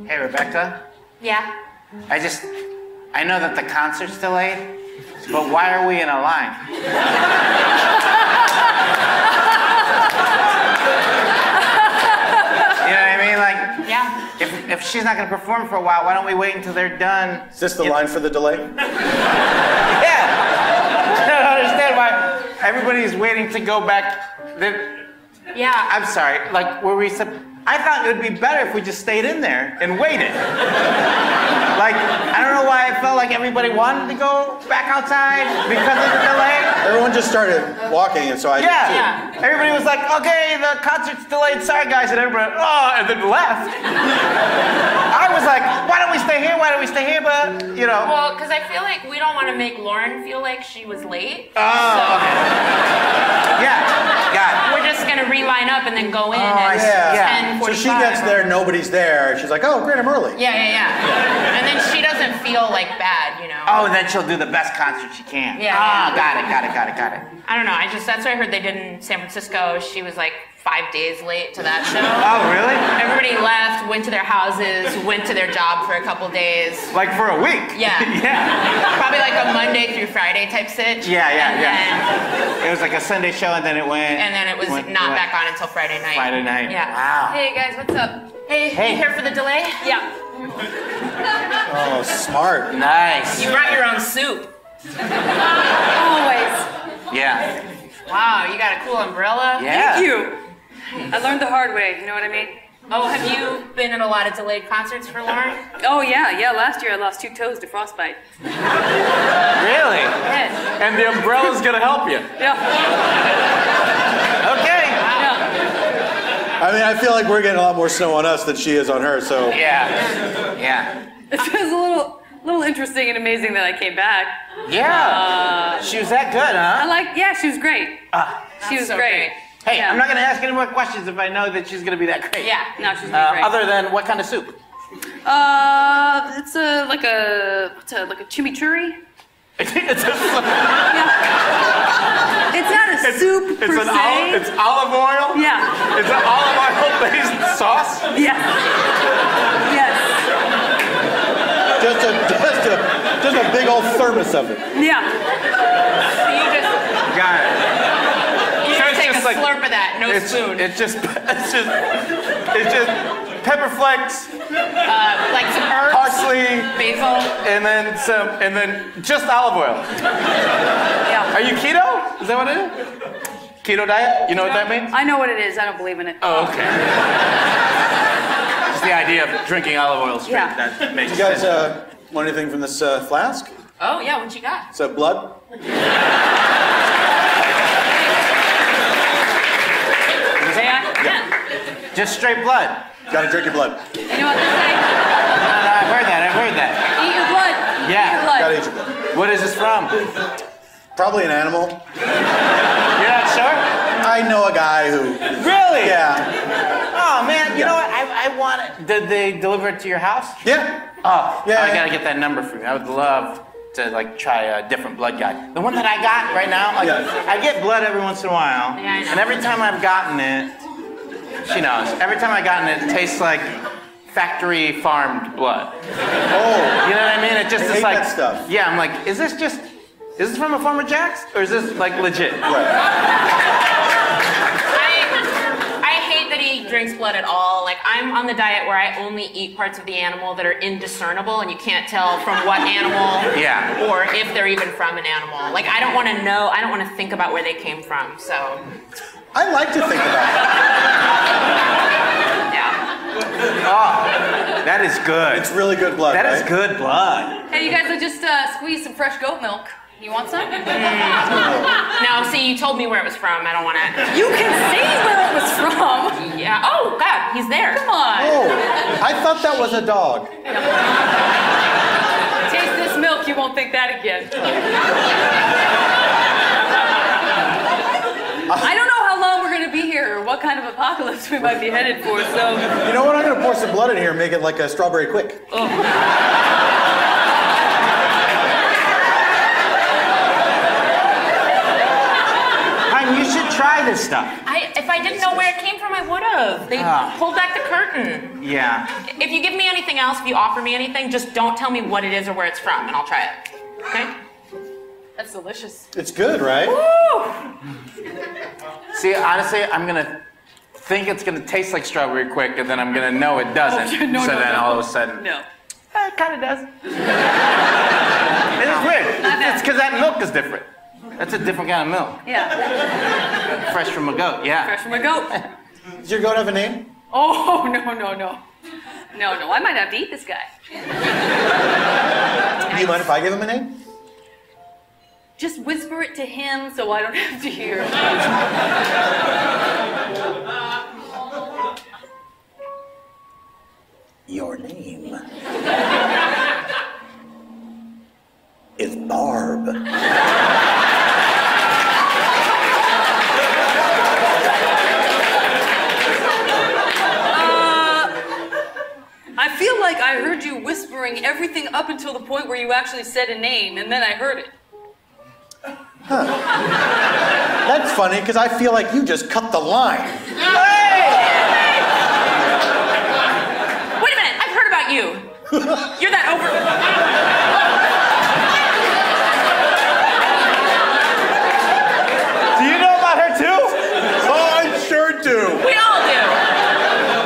Hey, Rebecca. Yeah. I know that the concert's delayed, but why are we in a line? You know what I mean? Like, Yeah. if she's not gonna perform for a while, why don't we wait until they're done? Is this the line for the delay? Yeah. I don't understand why everybody's waiting to go back. Yeah. I'm sorry. Like, I thought it would be better if we just stayed in there and waited. Like, I don't know why I felt like everybody wanted to go back outside because of the delay. Everyone just started walking, and so I did too. Yeah. Everybody was like, okay, the concert's delayed. Sorry, guys. And everybody, and then left. I was like, why don't we stay here? Why don't we stay here? But, you know. Well, because I feel like we don't want to make Lauryn feel like she was late. Oh, okay. Yeah, got it. We're just going to reline up and then go in I at see. Yeah. 10:45. So she gets there, nobody's there. She's like, oh, great, I'm early. Yeah. And then she doesn't feel like bad, you know. Oh, then she'll do the best concert she can. Yeah. Got it. I don't know. That's what I heard they did in San Francisco. She was like 5 days late to that show. Oh, really? Everybody left, went to their houses, went to their job for a couple days. Like for a week? Yeah. Yeah. Probably like a Monday through Friday type sit. Yeah. And It was like a Sunday show and then it went. then it was not back on until Friday night. Friday night. Yeah. Wow. Hey guys, what's up? Hey, Hey. you here for the delay? Yeah. Oh, smart. Nice. You brought your own soup. Always. Yeah. Wow, you got a cool umbrella. Yeah. Thank you. I learned the hard way, you know what I mean? Oh, have you been in a lot of delayed concerts for Lauryn? Oh, yeah. Last year I lost 2 toes to frostbite. Really? Yes. And the umbrella's gonna help you. Yeah. Okay. Yeah. I mean, I feel like we're getting a lot more snow on us than she is on her, so. Yeah. It feels a little interesting and amazing that I came back. Yeah. She was that good, huh? Yeah, she was great. She was so great. Hey, Yeah. I'm not gonna ask any more questions if I know that she's gonna be that great. Yeah. No, she's gonna be great. Other than what kind of soup? It's like a chimichurri. It's It's not a soup per se. It's olive oil? Yeah. It's an olive oil based sauce? Yes. Yes. Just a big old thermos of it. Yeah. So you just Got it. take a just like- slurp of that, no spoon. It's just pepper flakes, Like some herbs, parsley, basil. and then just olive oil. Yeah. Are you keto? Is that what it is? Keto diet? You know what that means? I know what it is. I don't believe in it. Oh, okay. Just the idea of drinking olive oil straight. Yeah. That makes You guys sense. want anything from this flask? Oh yeah, what you got? Is that blood? Yeah. Just straight blood. Gotta drink your blood. You know what they say? No, I've heard that. Eat your blood. Yeah. Eat your blood. Gotta eat your blood. What is this from? Probably an animal. You're not sure? I know a guy who. Really? Yeah. Oh man, you know what? I want it. Did they deliver it to your house? Yeah. Oh, Yeah. I gotta get that number for you. I would love to like try a different blood guy. The one that I got right now, like Yeah. I get blood every once in a while, Yeah, I know. and every time I've gotten it, she knows. Every time I've gotten it, it tastes like factory farmed blood. Oh. You know what I mean? It just I is hate like that stuff. Yeah, I'm like, is this from a farmer Jack's or is this like legit? I hate that he drinks blood at all. Like I'm on the diet where I only eat parts of the animal that are indiscernible and you can't tell from what animal Yeah. or if they're even from an animal. Like I don't want to know, I don't want to think about where they came from. So I like to think about that. yeah. Oh, that is good. It's really good blood. That is right? good blood. Hey, you guys, I just squeezed some fresh goat milk. You want some? No, see, you told me where it was from. I don't want to. You can say where it was from. Yeah. Oh God, he's there. Come on. Oh, I thought that was a dog. Taste this milk, you won't think that again. I don't know how long we're going to be here or what kind of apocalypse we might be headed for, so... You know what? I'm gonna pour some blood in here and make it like a strawberry quick. his stuff. If I didn't know where it came from, I would have. They pulled back the curtain. Yeah. If you give me anything else, if you offer me anything, just don't tell me what it is or where it's from, and I'll try it. Okay? That's delicious. It's good, right? Woo! See, honestly, I'm gonna think it's gonna taste like strawberry quick, and then I'm gonna know it doesn't. No, so no, then no. all of a sudden, No. it kind of does. It is weird. It's because that milk is different. That's a different kind of milk. Yeah. Fresh from a goat, yeah. Fresh from a goat. Does your goat have a name? Oh, no, no, no. No, no, I might have to eat this guy. Do you mind if I give him a name? Just whisper it to him so I don't have to hear. Your name is Barb. I feel like I heard you whispering everything up until the point where you actually said a name, and then I heard it. That's funny, because I feel like you just cut the line. Wait a minute, I've heard about you. You're that over... Do you know about her too? Oh, I sure do. We all do.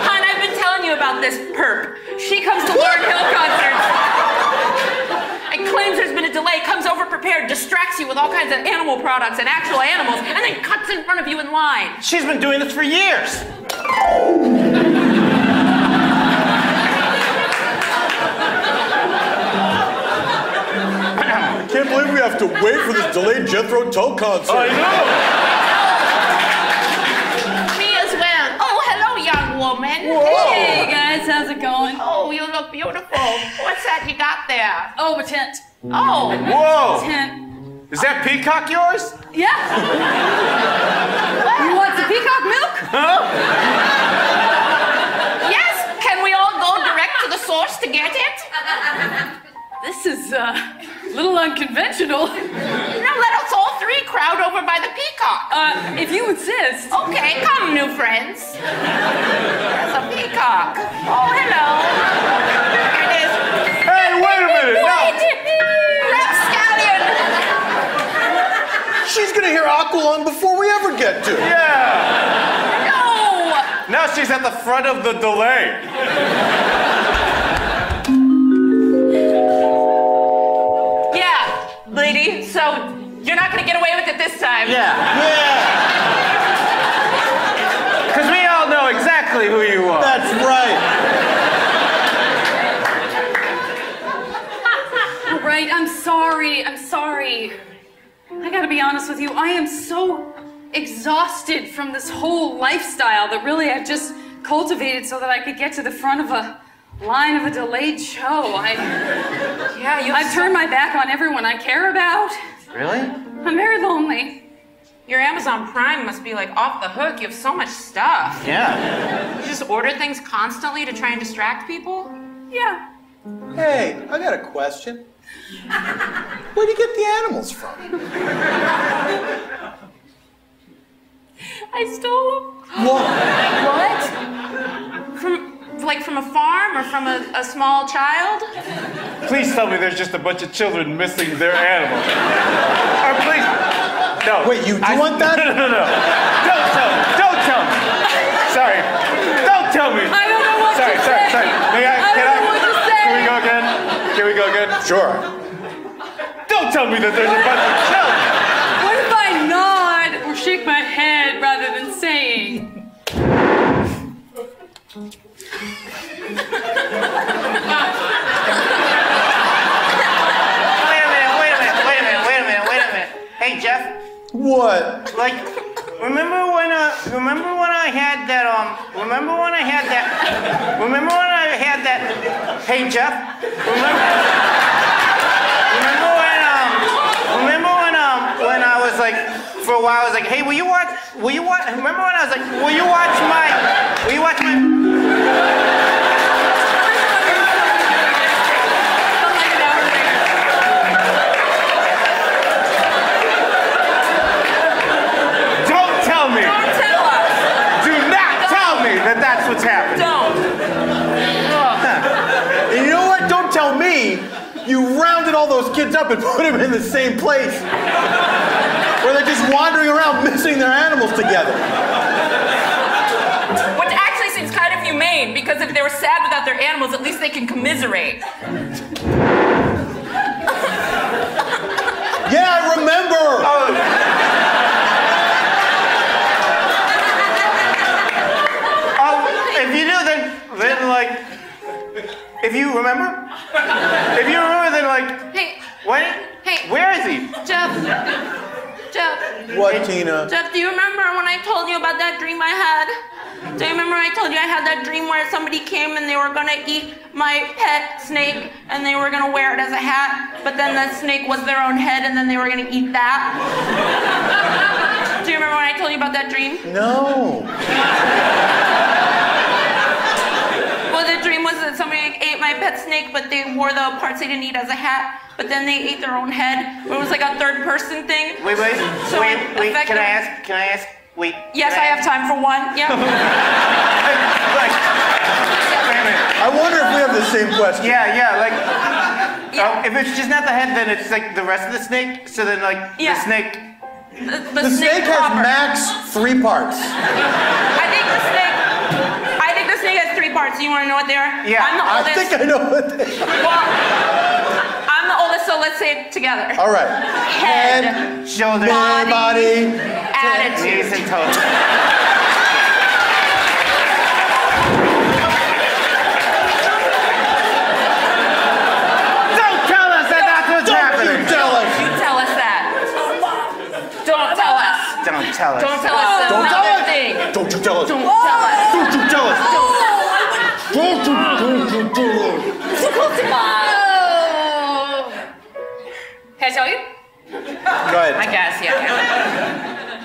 Hon, I've been telling you about this perp. She comes to Lauryn Hill concerts and claims there's been a delay, comes over prepared, distracts you with all kinds of animal products and actual animals, and then cuts in front of you in line. She's been doing this for years. I can't believe we have to wait for this delayed Jethro Tull concert. I know. Me as well. Oh, hello, young woman. Hey guys, how's it going? Oh, you look beautiful. What's that you got there? Oh, a tent. Oh, Whoa. Tent. Is that peacock yours? Yeah. You want some peacock milk? yes. Can we all go direct to the source to get it? This is a little unconventional. Now let us all three crowd over by the peacock. If you insist. Okay, come, new friends. There's a peacock. Oh, hello. Here it is. Hey, wait a minute. Wait! Rapscallion! She's gonna hear Aqualung before we ever get to it. Yeah. No! Now she's at the front of the delay. Yeah, lady, so you're not gonna get away with it this time. Yeah. Because we all know exactly who you are. That's right. All right, I'm sorry. I'm sorry. I gotta be honest with you. I am so exhausted from this whole lifestyle that really I've just cultivated so that I could get to the front of a line of a delayed show. I've turned my back on everyone I care about. Really? I'm very lonely. Your Amazon Prime must be like off the hook. You have so much stuff. Yeah. You just order things constantly to try and distract people? Yeah. Hey, I got a question. Where'd you get the animals from? I stole them. What? From a farm or from a small child? Please tell me there's just a bunch of children missing their animals. Or please. No. Wait, you do want that? No. Don't tell me. Don't tell me. Sorry. Don't tell me. I don't know what Sorry. to say. I don't know what to say. Can we go again? Can we go again? Sure. Don't tell me that there's a bunch of children. What if I nod or shake my head rather than saying? Wait a minute. Hey, Jeff. What? Like, remember when I had that, hey, Jeff? When I was like, for a while, I was like, hey, will you watch, remember when I was like, will you watch my, Don't tell me. me, you rounded all those kids up and put them in the same place. Where they're just wandering around missing their animals together. Which actually seems kind of humane, because if they were sad without their animals, at least they can commiserate. Yeah, I remember! If you do, then like, if you remember, then like, Hey. what? Hey. Where is he? Jeff. What, Tina? Jeff, do you remember when I told you about that dream I had? Do you remember I told you I had that dream where somebody came and they were gonna eat my pet snake and they were gonna wear it as a hat, but then the snake was their own head and then they were gonna eat that? Do you remember when I told you about that dream? No. Well, the dream was that somebody ate my pet snake, but they wore the parts they didn't eat as a hat, but then they ate their own head. It was like a third person thing. Wait, So wait, effective- can I ask, wait. Yes, I have time for one, yeah. Like, wait a minute. I wonder if we have the same question. Yeah, like, Yeah. if it's just not the head, then it's like the rest of the snake, so then like, Yeah. the snake. The snake has proper. max 3 parts. I think the snake has 3 parts. You want to know what they are? Yeah. I'm the I oldest. think I know what they are. Well, I'm the oldest, so let's say it together. All right. Head, Shoulders, body. attitude. knees, and toes. Don't tell us that that's what's happening. You tell us. You tell us that. Don't tell us. Don't tell us. Don't tell us Don't tell another us. thing. Don't you tell us. Don't tell us. Don't you tell us. Don't you tell us. Can I tell you? Go ahead. I guess, yeah.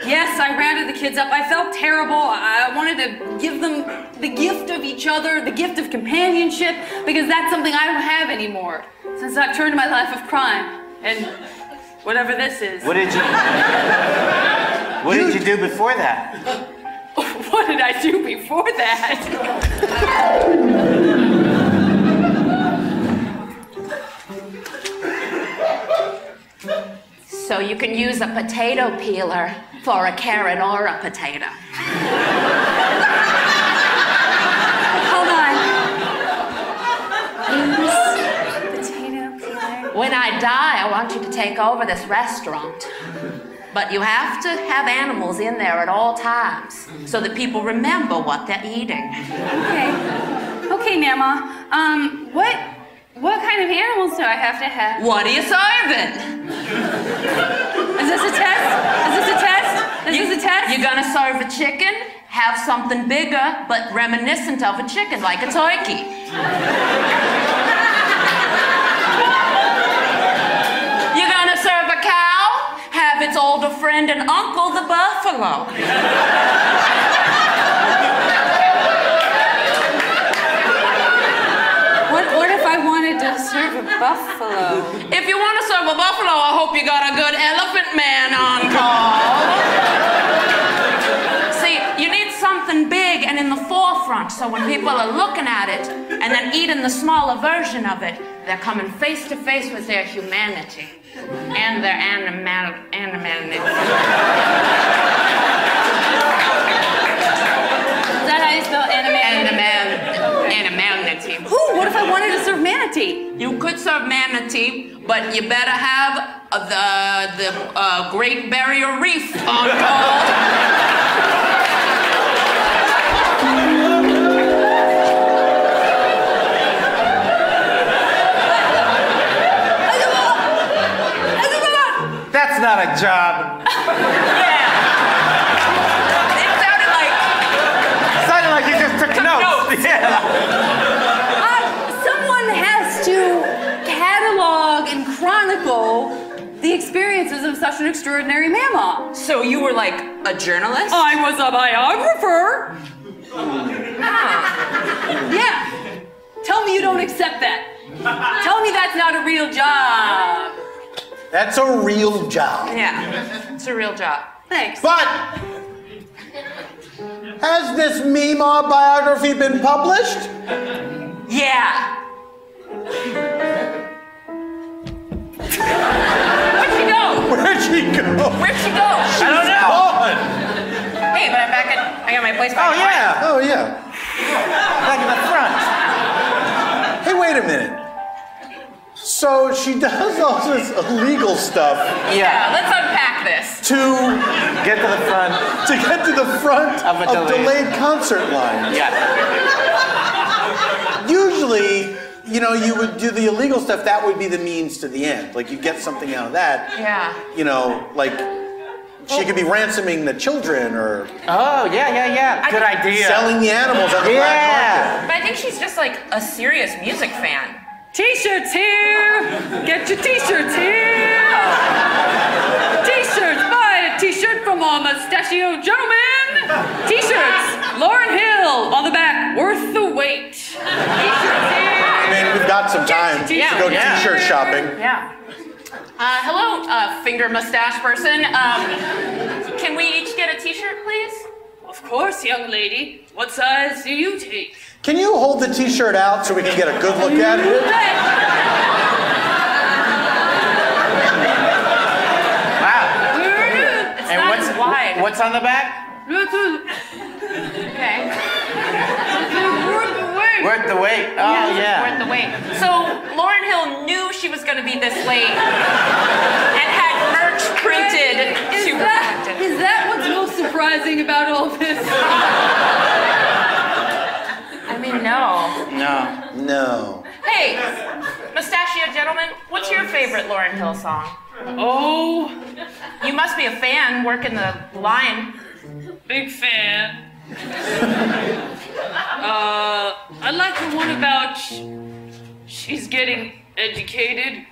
Yes, I rounded the kids up. I felt terrible. I wanted to give them the gift of each other, the gift of companionship, because that's something I don't have anymore since I've turned my life of crime and whatever this is. What did you do before that? What did I do before that? So you can use a potato peeler for a carrot or a potato. Hold on. Potato peeler. When I die, I want you to take over this restaurant. But you have to have animals in there at all times so that people remember what they're eating. Okay, Mama. What kind of animals do I have to have? What are you serving? Is this a test? Is this a test? Is this a test? You're gonna serve a chicken, have something bigger, but reminiscent of a chicken, like a turkey. You're gonna serve a cow, have its older friend and uncle, the buffalo. What if I wanted to serve a buffalo? If you want to serve a buffalo, I hope you got a good elephant man on call. See, you need something big and in the forefront, so when people are looking at it and then eating the smaller version of it, they're coming face to face with their humanity and their animality. Is that how you spell animality? Animality. Ooh, what if I wanted to serve manatee? You could serve manatee, but you better have the Great Barrier Reef on call. That's not a job. Yeah. It sounded like You just took notes. Yeah. Someone has to catalog and chronicle the experiences of such an extraordinary mama. So you were like a journalist? I was a biographer. Yeah. Tell me you don't accept that. Tell me that's not a real job. That's a real job. Yeah, it's a real job. Thanks. But has this Meemaw biography been published? Yeah. go? Where'd she go? I don't know. Gone. Hey, but I got my place back. Oh, yeah. Oh, yeah. Back in the front. Hey, wait a minute. So she does all this illegal stuff Yeah, let's unpack this. to Get to the front. get to the front Of a of delayed- delayed concert line. Yeah. Usually, you know, you would do the illegal stuff. That would be the means to the end. Like you get something out of that. Yeah. You know, like she could be ransoming the children or Oh, yeah. Good idea. selling the animals on the black market. But I think she's just like a serious music fan. T-shirts here! Get your t-shirts here! T-shirts! Buy a t-shirt from our mustachio gentleman! T-shirts! Lauryn Hill on the back, worth the wait. T-shirts here! I mean, we've got some time to Yeah, go yeah. t-shirt shopping. Yeah. Hello, finger mustache person. Can we each get a t-shirt, please? Of course, young lady. What size do you take? Can you hold the t-shirt out so we can get a good look at it? Wow. It's And not as wide. what's on the back? Okay. Worth the wait. Oh, yeah. Worth the wait. So Lauryn Hill knew she was going to be this late and had merch printed to reflect it. Is that what's most surprising about all this? I mean, no. No. No. Hey, mustachio gentleman, what's your favorite Lauryn Hill song? Oh, You must be a fan working the line. big fan. I like the one about she's getting educated.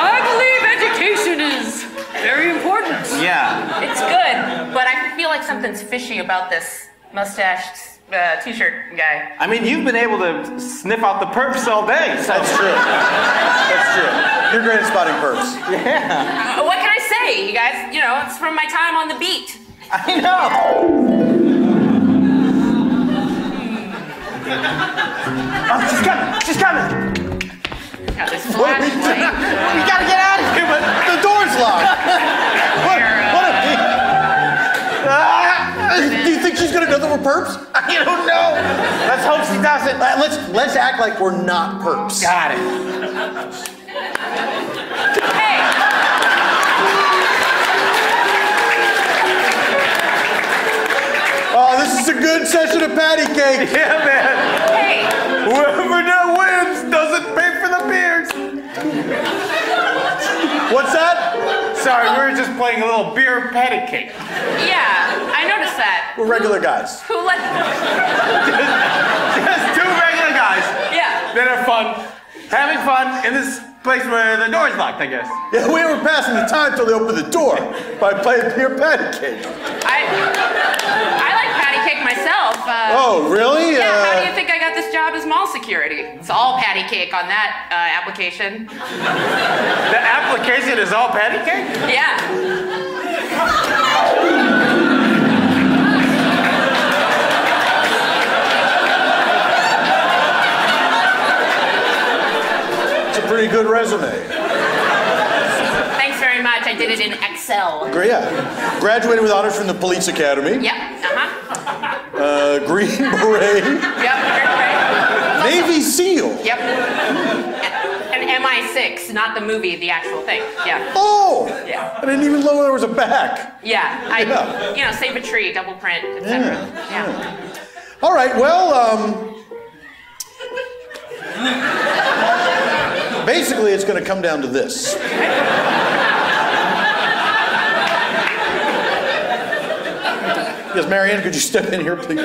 I believe education is very important. Yeah. It's good, but I feel like something's fishy about this mustached t-shirt guy. I mean, you've been able to sniff out the perps all day. So. That's true. That's true. You're great at spotting perps. Yeah. What can I say, you guys? You know, it's from my time on the beat. I know. Oh, she's coming. She's coming. Got this What are we flashlight. doing? We gotta get out of here. But the door's locked. What do you think she's gonna know that we're perps? I don't know. Let's hope she doesn't. Let's act like we're not perps. Got it. Hey, Oh, this is a good session of patty cake. Yeah, man. hey, Whoever that wins doesn't pay for the beers. What's that? Sorry, we were just playing a little beer patty cake. yeah, I noticed that. We're regular guys. Who let? Just two regular guys Yeah. that are having fun in this place where the door's locked, I guess. Yeah, we were passing the time till they opened the door by playing beer patty cake. I like patty cake myself. Oh, really? Yeah, how do you think I got this job as mall security? It's all patty cake on that application. The application is all patty cake? Yeah. It's a pretty good resume. Thanks very much. I did it in Excel. Great, yeah. Graduated with honors from the police academy. Yep. Green beret. Yep. Right. Navy SEAL. Yep. And MI6, not the movie, the actual thing. Yeah. Oh! Yeah. I didn't even know there was a back. Yeah. You know, save a tree, double print, etc. Yeah. All right, well, basically it's going to come down to this. Yes, Marianne, could you step in here, please? Oh,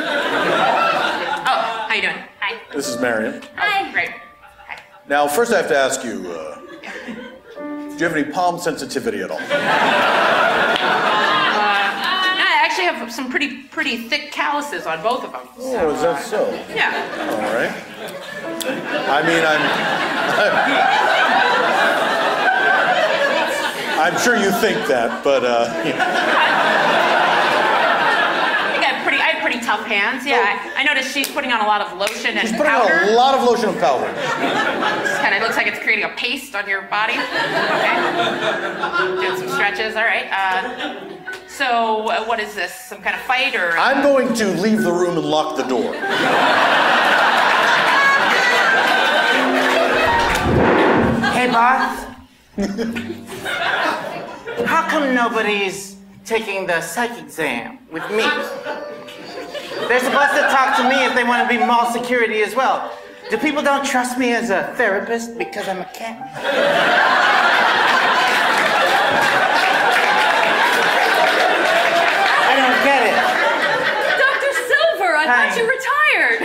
how you doing? Hi. This is Marianne. Hi. Great. Hi. Now, first I have to ask you, do you have any palm sensitivity at all? I actually have some pretty thick calluses on both of them. Oh, is that so? Yeah. All right. I mean, I'm sure you think that, but I had pretty tough hands. Yeah, I noticed she's putting on a lot of lotion and She's putting powder. on a lot of lotion and powder. It kind of looks like it's creating a paste on your body. Okay. Doing some stretches. All right. So what is this? Some kind of fight or? I'm going to leave the room and lock the door. Hey, boss. How come nobody's taking the psych exam with me? They're supposed to talk to me if they want to be mall security as well. Do people don't trust me as a therapist because I'm a cat? I don't get it. Dr. Silver, I thought you retired.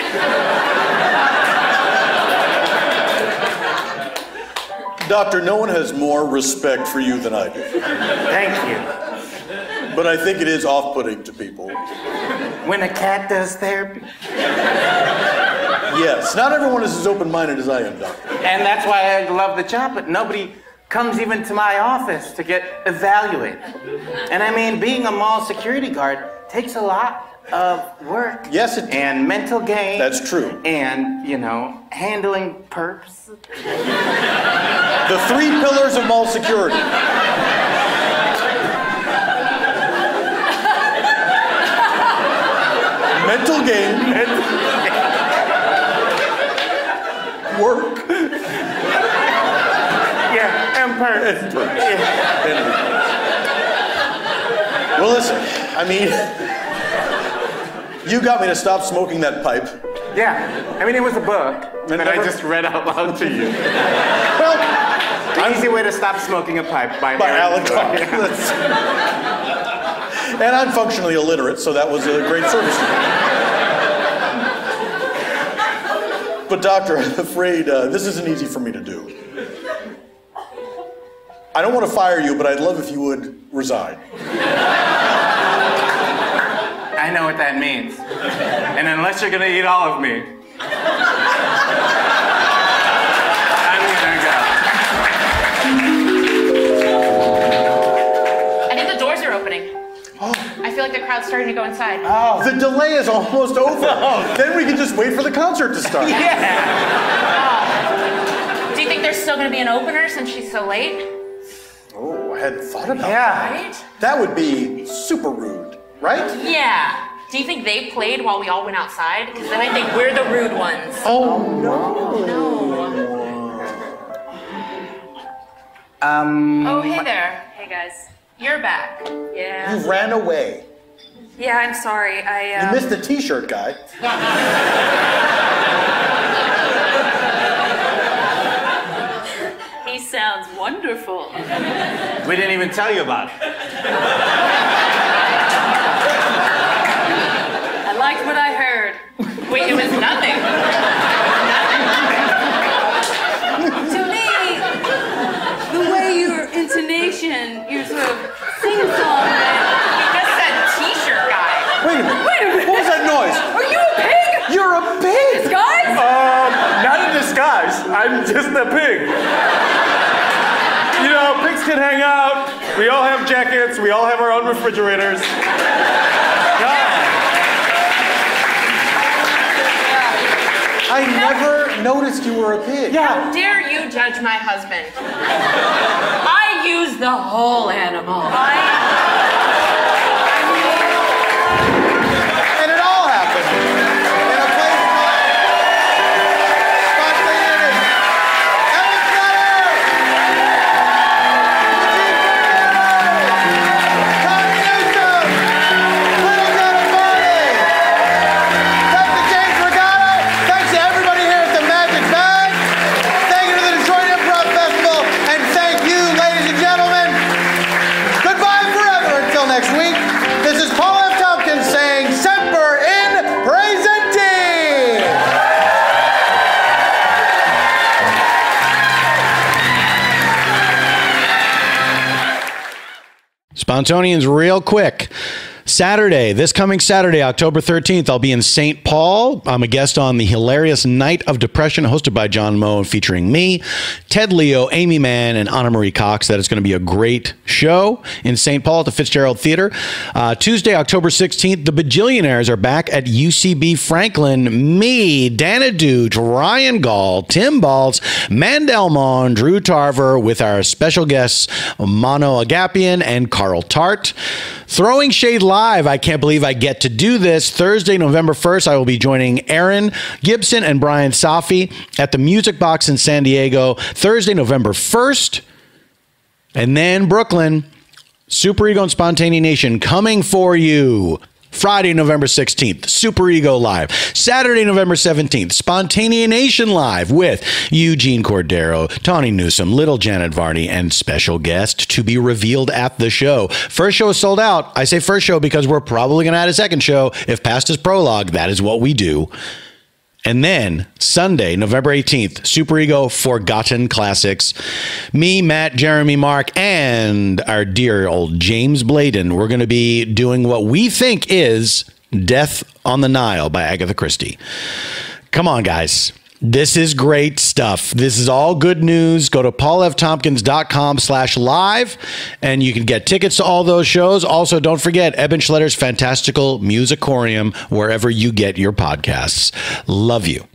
Doctor, no one has more respect for you than I do. Thank you. But I think it is off-putting to people. When a cat does therapy? Yes, not everyone is as open-minded as I am, Doctor. And that's why I love the job, but nobody comes even to my office to get evaluated. And I mean, being a mall security guard takes a lot of work. Yes, it does. And mental gain. That's true. And, you know, handling perps. The 3 pillars of mall security. Mental gain. Work. Yeah, and perps. Yeah. Well, listen, I mean, you got me to stop smoking that pipe. Yeah, I mean, it was a book that I just read out loud to you. Well, The Easy Way to Stop Smoking a Pipe by Alan Carr. And I'm functionally illiterate, so that was a great service to me. But doctor, I'm afraid this isn't easy for me to do. I don't want to fire you, but I'd love if you would resign. I know what that means. And unless you're gonna eat all of me, I'm gonna go. I think the doors are opening. Oh. I feel like the crowd's starting to go inside. Oh. The delay is almost over. Then we can just wait for the concert to start. Yeah. Do you think there's still gonna be an opener since she's so late? Oh, I hadn't thought about that. Yeah. Right? That would be super rude, right? Yeah. Do you think they played while we all went outside? Because then I think we're the rude ones. Oh, no. Oh, hey there. Hey guys. You're back. Yeah. You ran away. Yeah, I'm sorry. You missed the t-shirt guy. He sounds wonderful. We didn't even tell you about it. I liked what I heard. Wait, it was nothing. To me, the way your intonation, your sort of sing-song, He just said t-shirt guy. Wait a minute. What was that noise? are you a pig? You're a pig! Guys? Not in disguise. I'm just a pig. You know, pigs can hang out. We all have jackets. We all have our own refrigerators. I never noticed you were a pig. How dare you judge my husband? I use the whole animal. And it all happened in a place called Spontaneanation. Eban Schletter! Comedy-SPONTANEANATION! Little Gun of Varney! Thanks to James Rigato! Thanks to everybody here at the Magic Bag! Thank you to the Detroit Improv Festival! And thank you, ladies and gentlemen! Goodbye forever until next week. This is Paul F. Tompkins saying Semper in Presenti! Spontaneans, real quick. Saturday, this coming Saturday, October 13th, I'll be in St. Paul. I'm a guest on the hilarious Night of Depression, hosted by John Moe, featuring me, Ted Leo, Amy Mann, and Anna Marie Cox. That is going to be a great show in St. Paul at the Fitzgerald Theater. Tuesday, October 16th, the Bajillionaires are back at UCB Franklin. Me, Dana Dooch, Ryan Gall, Tim Baltz, Mandel Mon, Drew Tarver, with our special guests, Mano Agapian and Carl Tart. Throwing Shade Live, I can't believe I get to do this. Thursday, November 1st, I will be joining Aaron Gibson and Brian Safi at the Music Box in San Diego. Thursday, November 1st. And then Brooklyn, Super Ego and Spontaneanation coming for you. Friday, November 16th, Super Ego Live. Saturday, November 17th, Spontaneanation Live with Eugene Cordero, Tawny Newsome, Little Janet Varney, and special guest to be revealed at the show. First show is sold out. I say first show because we're probably going to add a second show. If past is prologue, that is what we do. And then Sunday, November 18th, Super Ego Forgotten Classics. Me, Matt, Jeremy, Mark, and our dear old James Bladen. We're going to be doing what we think is Death on the Nile by Agatha Christie. Come on, guys. This is great stuff. This is all good news. Go to paulftompkins.com/live and you can get tickets to all those shows. Also, don't forget Eban Schletter's Fantastical Musicorium wherever you get your podcasts. Love you.